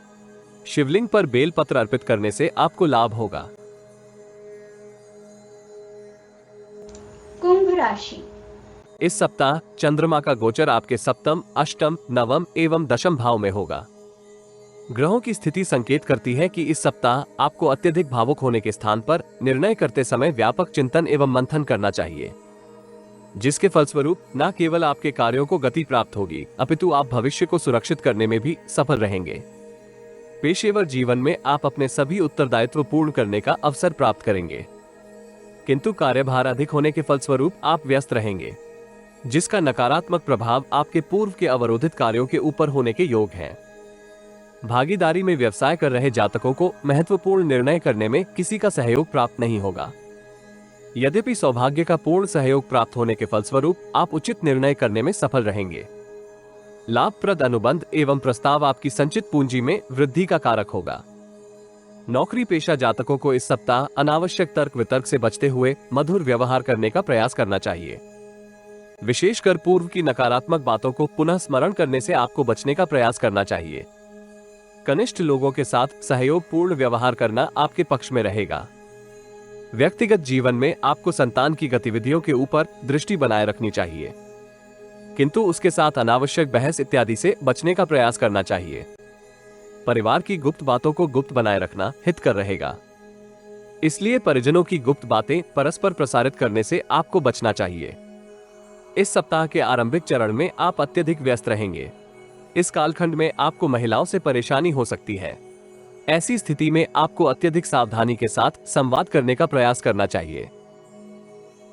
शिवलिंग पर बेलपत्र अर्पित करने से आपको लाभ होगा। कुंभ राशि। इस सप्ताह चंद्रमा का गोचर आपके सप्तम, अष्टम, नवम एवं दशम भाव में होगा। ग्रहों की स्थिति संकेत करती है कि इस सप्ताह आपको अत्यधिक भावुक होने के स्थान पर निर्णय करते समय व्यापक चिंतन एवं मंथन करना चाहिए, जिसके फलस्वरूप न केवल आपके कार्यों को गति प्राप्त होगी अपितु आप भविष्य को सुरक्षित करने में भी सफल रहेंगे। पेशेवर जीवन में आप अपने सभी उत्तरदायित्व पूर्ण करने का अवसर प्राप्त करेंगे, किंतु कार्यभार अधिक होने के फलस्वरूप आप व्यस्त रहेंगे, जिसका नकारात्मक प्रभाव आपके पूर्व के अवरोधित कार्यों के ऊपर होने के योग हैं। भागीदारी में व्यवसाय कर रहे जातकों को महत्वपूर्ण निर्णय करने में किसी का सहयोग प्राप्त नहीं होगा। यद्यपि सौभाग्य का पूर्ण सहयोग प्राप्त होने के फलस्वरूप आप उचित निर्णय करने में सफल रहेंगे। लाभप्रद अनुबंध एवं प्रस्ताव आपकी संचित पूंजी में वृद्धि का कारक होगा। नौकरी पेशा जातकों को इस सप्ताह अनावश्यक तर्क वितर्क से बचते हुए मधुर व्यवहार करने का प्रयास करना चाहिए। विशेषकर पूर्व की नकारात्मक बातों को पुनः स्मरण करने से आपको बचने का प्रयास करना चाहिए। कनिष्ठ लोगों के साथ सहयोग पूर्ण व्यवहार करना आपके पक्ष में रहेगा। व्यक्तिगत जीवन में आपको संतान की गतिविधियों के ऊपर दृष्टि बनाए रखनी चाहिए, किंतु उसके साथ अनावश्यक बहस इत्यादि से बचने का प्रयास करना चाहिए। परिवार की गुप्त बातों को गुप्त बनाए रखना हितकर रहेगा, इसलिए परिजनों की गुप्त बातें परस्पर प्रसारित करने से आपको बचना चाहिए। इस सप्ताह के आरंभिक चरण में आप अत्यधिक व्यस्त रहेंगे। इस कालखंड में आपको महिलाओं से परेशानी हो सकती है। ऐसी स्थिति में आपको अत्यधिक सावधानी के साथ संवाद करने का प्रयास करना चाहिए।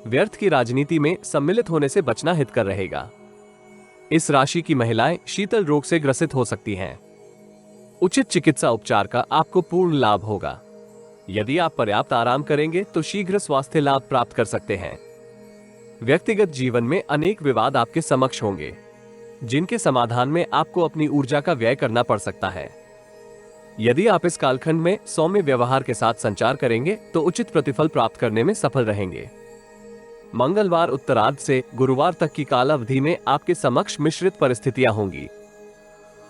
व्यर्थ की राजनीति में सम्मिलित होने से बचना हितकर रहेगा। इस राशि की महिलाएं शीतल रोग से ग्रसित हो सकती हैं। उचित चिकित्सा उपचार का आपको पूर्ण लाभ होगा। यदि आप पर्याप्त आराम करेंगे तो शीघ्र स्वास्थ्य लाभ प्राप्त कर सकते हैं। व्यक्तिगत जीवन में अनेक विवाद आपके समक्ष होंगे, जिनके समाधान में आपको अपनी ऊर्जा का व्यय करना पड़ सकता है। यदि आप इस कालखंड में सौम्य व्यवहार के साथ संचार करेंगे तो उचित प्रतिफल प्राप्त करने में सफल रहेंगे। मंगलवार उत्तरार्ध से गुरुवार तक की काल अवधि में आपके समक्ष मिश्रित परिस्थितियां होंगी।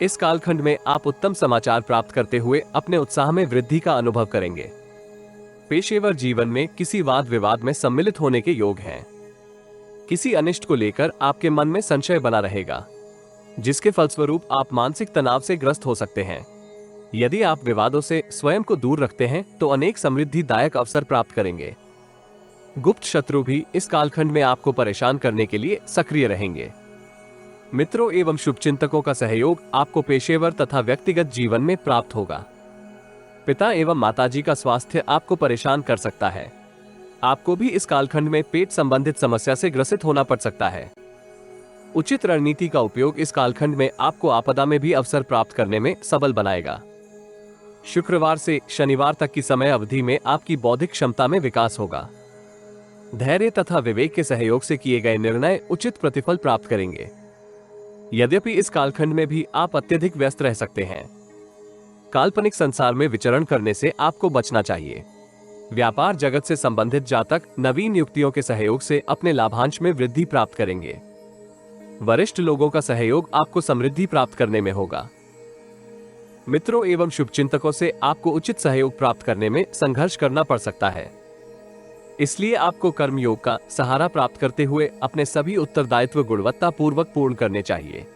इस कालखंड में आप उत्तम समाचार प्राप्त करते हुए अपने उत्साह में वृद्धि का अनुभव करेंगे। पेशेवर जीवन में किसी वाद विवाद में सम्मिलित होने के योग हैं। किसी अनिष्ट को लेकर आपके मन में संशय बना रहेगा, जिसके फलस्वरूप आप मानसिक तनाव से ग्रस्त हो सकते हैं। यदि आप विवादों से स्वयं को दूर रखते हैं तो अनेक समृद्धिदायक अवसर प्राप्त करेंगे। गुप्त शत्रु भी इस कालखंड में आपको परेशान करने के लिए सक्रिय रहेंगे। मित्रों एवं शुभचिंतकों का सहयोग आपको पेशेवर तथा व्यक्तिगत जीवन में प्राप्त होगा। पिता एवं माताजी का स्वास्थ्य आपको परेशान कर सकता है। आपको भी इस कालखंड में पेट संबंधित समस्या से ग्रसित होना पड़ सकता है। उचित रणनीति का उपयोग इस कालखंड में आपको आपदा में भी अवसर प्राप्त करने में सबल बनाएगा। शुक्रवार से शनिवार तक की समय अवधि में आपकी बौद्धिक क्षमता में विकास होगा। धैर्य तथा विवेक के सहयोग से किए गए निर्णय उचित प्रतिफल प्राप्त करेंगे। यद्यपि इस कालखंड में भी आप अत्यधिक व्यस्त रह सकते हैं। काल्पनिक संसार में विचरण करने से आपको बचना चाहिए। व्यापार जगत से संबंधित जातक नवीन युक्तियों के सहयोग से अपने लाभांश में वृद्धि प्राप्त करेंगे। वरिष्ठ लोगों का सहयोग आपको समृद्धि प्राप्त करने में होगा। मित्रों एवं शुभचिंतकों से आपको उचित सहयोग प्राप्त करने में संघर्ष करना पड़ सकता है। इसलिए आपको कर्मयोग का सहारा प्राप्त करते हुए अपने सभी उत्तरदायित्व गुणवत्ता पूर्वक पूर्ण करने चाहिए।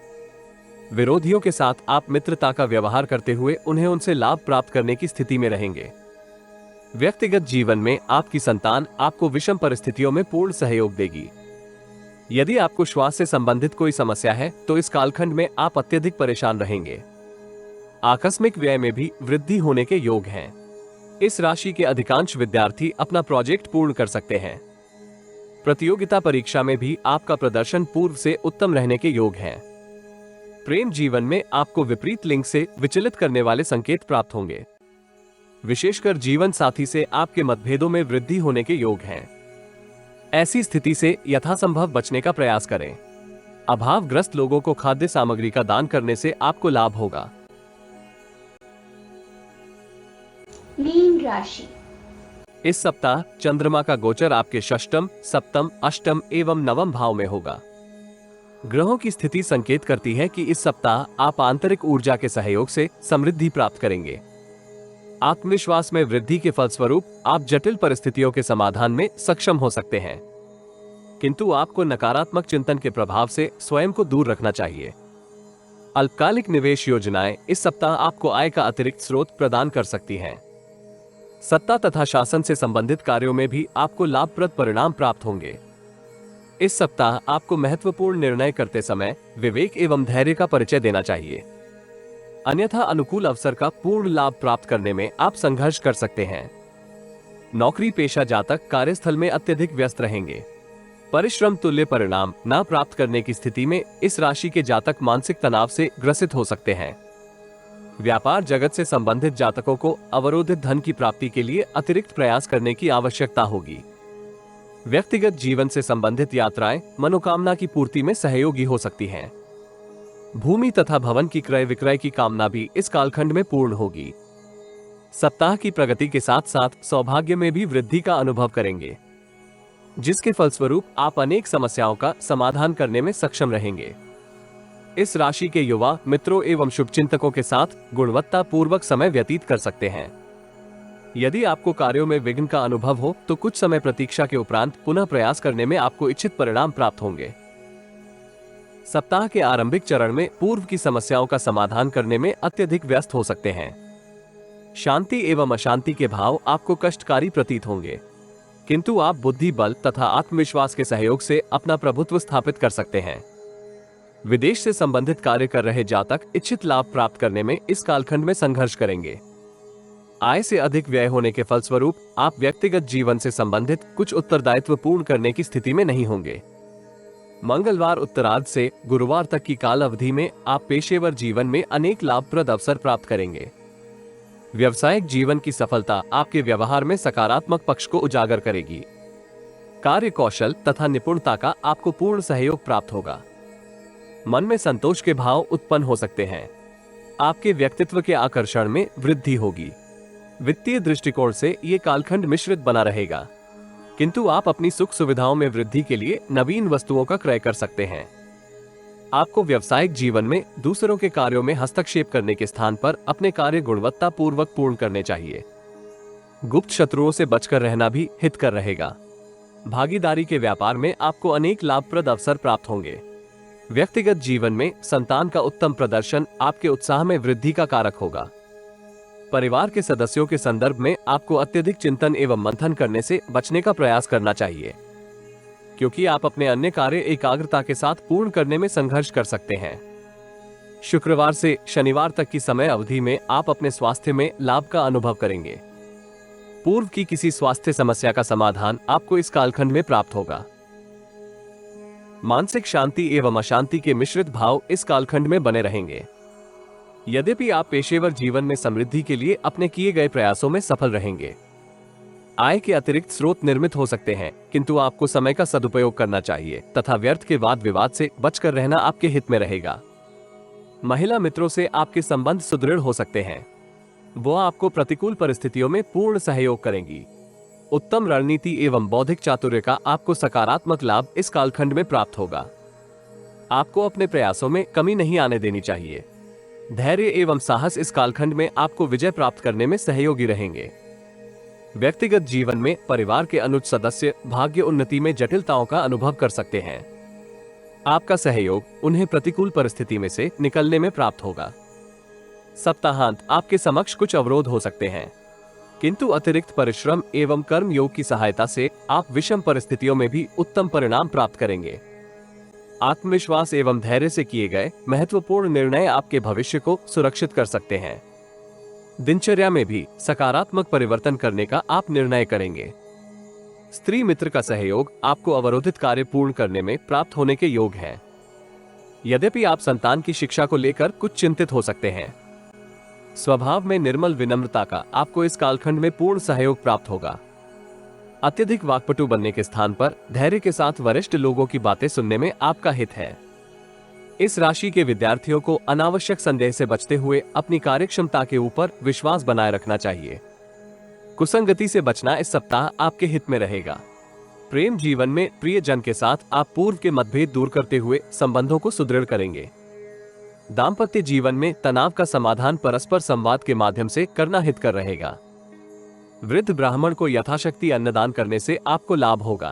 विरोधियों के साथ आप मित्रता का व्यवहार करते हुए उन्हें उनसे लाभ प्राप्त करने की स्थिति में रहेंगे। व्यक्तिगत जीवन में आपकी संतान आपको विषम परिस्थितियों में पूर्ण सहयोग देगी। यदि आपको श्वास से संबंधित कोई समस्या है तो इस कालखंड में आप अत्यधिक परेशान रहेंगे। आकस्मिक व्यय में भी वृद्धि होने के योग हैं। इस राशि के अधिकांश विद्यार्थी अपना प्रोजेक्ट पूर्ण कर सकते हैं। प्रतियोगिता परीक्षा में भी आपका प्रदर्शन पूर्व से उत्तम रहने के योग हैं। प्रेम जीवन में आपको विपरीत लिंग से विचलित करने वाले संकेत प्राप्त होंगे। विशेषकर जीवन साथी से आपके मतभेदों में वृद्धि होने के योग हैं। ऐसी स्थिति से यथासंभव बचने का प्रयास करें। अभावग्रस्त लोगों को खाद्य सामग्री का दान करने से आपको लाभ होगा। मीन राशि। इस सप्ताह चंद्रमा का गोचर आपके षष्ठम, सप्तम, अष्टम एवं नवम भाव में होगा। ग्रहों की स्थिति संकेत करती है कि इस सप्ताह आप आंतरिक ऊर्जा के सहयोग से समृद्धि प्राप्त करेंगे। आत्मविश्वास में वृद्धि के फलस्वरूप आप जटिल परिस्थितियों के समाधान में सक्षम हो सकते हैं, किंतु आपको नकारात्मक चिंतन के प्रभाव से स्वयं को दूर रखना चाहिए। अल्पकालिक निवेश योजनाएं इस सप्ताह आपको आय का अतिरिक्त स्रोत प्रदान कर सकती हैं। सत्ता तथा शासन से संबंधित कार्यों में भी आपको लाभप्रद परिणाम प्राप्त होंगे। इस सप्ताह आपको महत्वपूर्ण निर्णय करते समय विवेक एवं धैर्य का परिचय देना चाहिए, अन्यथा अनुकूल अवसर का पूर्ण लाभ प्राप्त करने में आप संघर्ष कर सकते हैं। नौकरी पेशा जातक कार्यस्थल में अत्यधिक व्यस्त रहेंगे। परिश्रम तुल्य परिणाम न प्राप्त करने की स्थिति में इस राशि के जातक मानसिक तनाव से ग्रसित हो सकते हैं। व्यापार जगत से संबंधित जातकों को अवरोधित धन की प्राप्ति के लिए अतिरिक्त प्रयास करने की आवश्यकता होगी। व्यक्तिगत जीवन से संबंधित यात्राएं मनोकामना की पूर्ति में सहयोगी हो सकती हैं। भूमि तथा भवन की क्रय विक्रय की कामना भी इस कालखंड में पूर्ण होगी। सप्ताह की प्रगति के साथ साथ सौभाग्य में भी वृद्धि का अनुभव करेंगे, जिसके फलस्वरूप आप अनेक समस्याओं का समाधान करने में सक्षम रहेंगे। इस राशि के युवा मित्रों एवं शुभचिंतकों के साथ गुणवत्ता पूर्वक समय व्यतीत कर सकते हैं। यदि आपको कार्यों में विघ्न का अनुभव हो तो कुछ समय प्रतीक्षा के उपरांत पुनः प्रयास करने में आपको इच्छित परिणाम प्राप्त होंगे। सप्ताह के आरंभिक चरण में पूर्व की समस्याओं का समाधान करने में अत्यधिक व्यस्त हो सकते हैं। शांति एवं अशांति के भाव आपको कष्टकारी प्रतीत होंगे, किंतु आप बुद्धि बल तथा आत्मविश्वास के सहयोग से अपना प्रभुत्व स्थापित कर सकते हैं। विदेश से संबंधित कार्य कर रहे जातक इच्छित लाभ प्राप्त करने में इस कालखंड में संघर्ष करेंगे। आय से अधिक व्यय होने के फलस्वरूप आप व्यक्तिगत जीवन से संबंधित कुछ उत्तरदायित्व पूर्ण करने की स्थिति में नहीं होंगे। मंगलवार उत्तरार्ध से गुरुवार तक की काल अवधि में आप पेशेवर जीवन में अनेक लाभप्रद अवसर प्राप्त करेंगे। व्यवसायिक जीवन की सफलता आपके व्यवहार में सकारात्मक पक्ष को उजागर करेगी। कार्य कौशल तथा निपुणता का आपको पूर्ण सहयोग प्राप्त होगा। मन में संतोष के भाव उत्पन्न हो सकते हैं। आपके व्यक्तित्व के आकर्षण में वृद्धि होगी। वित्तीय दृष्टिकोण से ये कालखंड मिश्रित बना रहेगा, किंतु आप अपनी सुख सुविधाओं में वृद्धि के लिए नवीन वस्तुओं का क्रय कर सकते हैं। आपको व्यावसायिक जीवन में दूसरों के कार्यों में हस्तक्षेप करने के स्थान पर अपने कार्य गुणवत्ता पूर्वक पूर्ण करने चाहिए। गुप्त शत्रुओं से बचकर रहना भी हितकर रहेगा। भागीदारी के व्यापार में आपको अनेक लाभप्रद अवसर प्राप्त होंगे। व्यक्तिगत जीवन में संतान का उत्तम प्रदर्शन आपके उत्साह में वृद्धि का कारक होगा। परिवार के सदस्यों के संदर्भ में आपको अत्यधिक चिंतन एवं मंथन करने से बचने का प्रयास करना चाहिए, क्योंकि आप अपने अन्य कार्य एकाग्रता के साथ पूर्ण करने में संघर्ष कर सकते हैं। शुक्रवार से शनिवार तक की समय अवधि में आप अपने स्वास्थ्य में लाभ का अनुभव करेंगे। पूर्व की किसी स्वास्थ्य समस्या का समाधान आपको इस कालखंड में प्राप्त होगा। मानसिक शांति एवं अशांति के मिश्रित भाव इस कालखंड में बने रहेंगे। यद्यपि आप पेशेवर जीवन में समृद्धि के लिए अपने किए गए प्रयासों में सफल रहेंगे। आय के अतिरिक्त स्रोत निर्मित हो सकते हैं, किंतु आपको समय का सदुपयोग करना चाहिए तथा व्यर्थ के वाद विवाद से बचकर रहना आपके हित में रहेगा। महिला मित्रों से आपके संबंध सुदृढ़ हो सकते हैं। वो आपको प्रतिकूल परिस्थितियों में पूर्ण सहयोग करेंगी। उत्तम रणनीति एवं बौद्धिक चातुर्य का आपको सकारात्मक लाभ इस कालखंड में प्राप्त होगा। आपको अपने प्रयासों में कमी नहीं आने देनी चाहिए। धैर्य एवं साहस इस कालखंड में आपको विजय प्राप्त करने में सहयोगी रहेंगे। व्यक्तिगत जीवन में परिवार के अनुज सदस्य भाग्य उन्नति में जटिलताओं का अनुभव कर सकते हैं। आपका सहयोग उन्हें प्रतिकूल परिस्थिति में से निकलने में प्राप्त होगा। सप्ताहांत आपके समक्ष कुछ अवरोध हो सकते हैं, किंतु अतिरिक्त परिश्रम एवं कर्म योग की सहायता से आप विषम परिस्थितियों में भी उत्तम परिणाम प्राप्त करेंगे। आत्मविश्वास एवं धैर्य से किए गए महत्वपूर्ण निर्णय आपके भविष्य को सुरक्षित कर सकते हैं। दिनचर्या में भी सकारात्मक परिवर्तन करने का आप निर्णय करेंगे। स्त्री मित्र का सहयोग आपको अवरोधित कार्य पूर्ण करने में प्राप्त होने के योग है। यद्यपि आप संतान की शिक्षा को लेकर कुछ चिंतित हो सकते हैं। स्वभाव में निर्मल विनम्रता का आपको इस कालखंड में पूर्ण सहयोग प्राप्त होगा। अत्यधिक वाक्पटु बनने के स्थान पर धैर्य के साथ वरिष्ठ लोगों की बातें सुनने में आपका हित है। इस राशि के विद्यार्थियों को अनावश्यक संदेह से बचते हुए अपनी कार्यक्षमता के ऊपर विश्वास बनाए रखना चाहिए। कुसंगति से बचना इस सप्ताह आपके हित में रहेगा। प्रेम जीवन में प्रियजन के साथ आप पूर्व के मतभेद दूर करते हुए संबंधों को सुदृढ़ करेंगे। दाम्पत्य जीवन में तनाव का समाधान परस्पर संवाद के माध्यम से करना हितकर रहेगा। वृद्ध ब्राह्मण को यथाशक्ति अन्नदान करने से आपको लाभ होगा।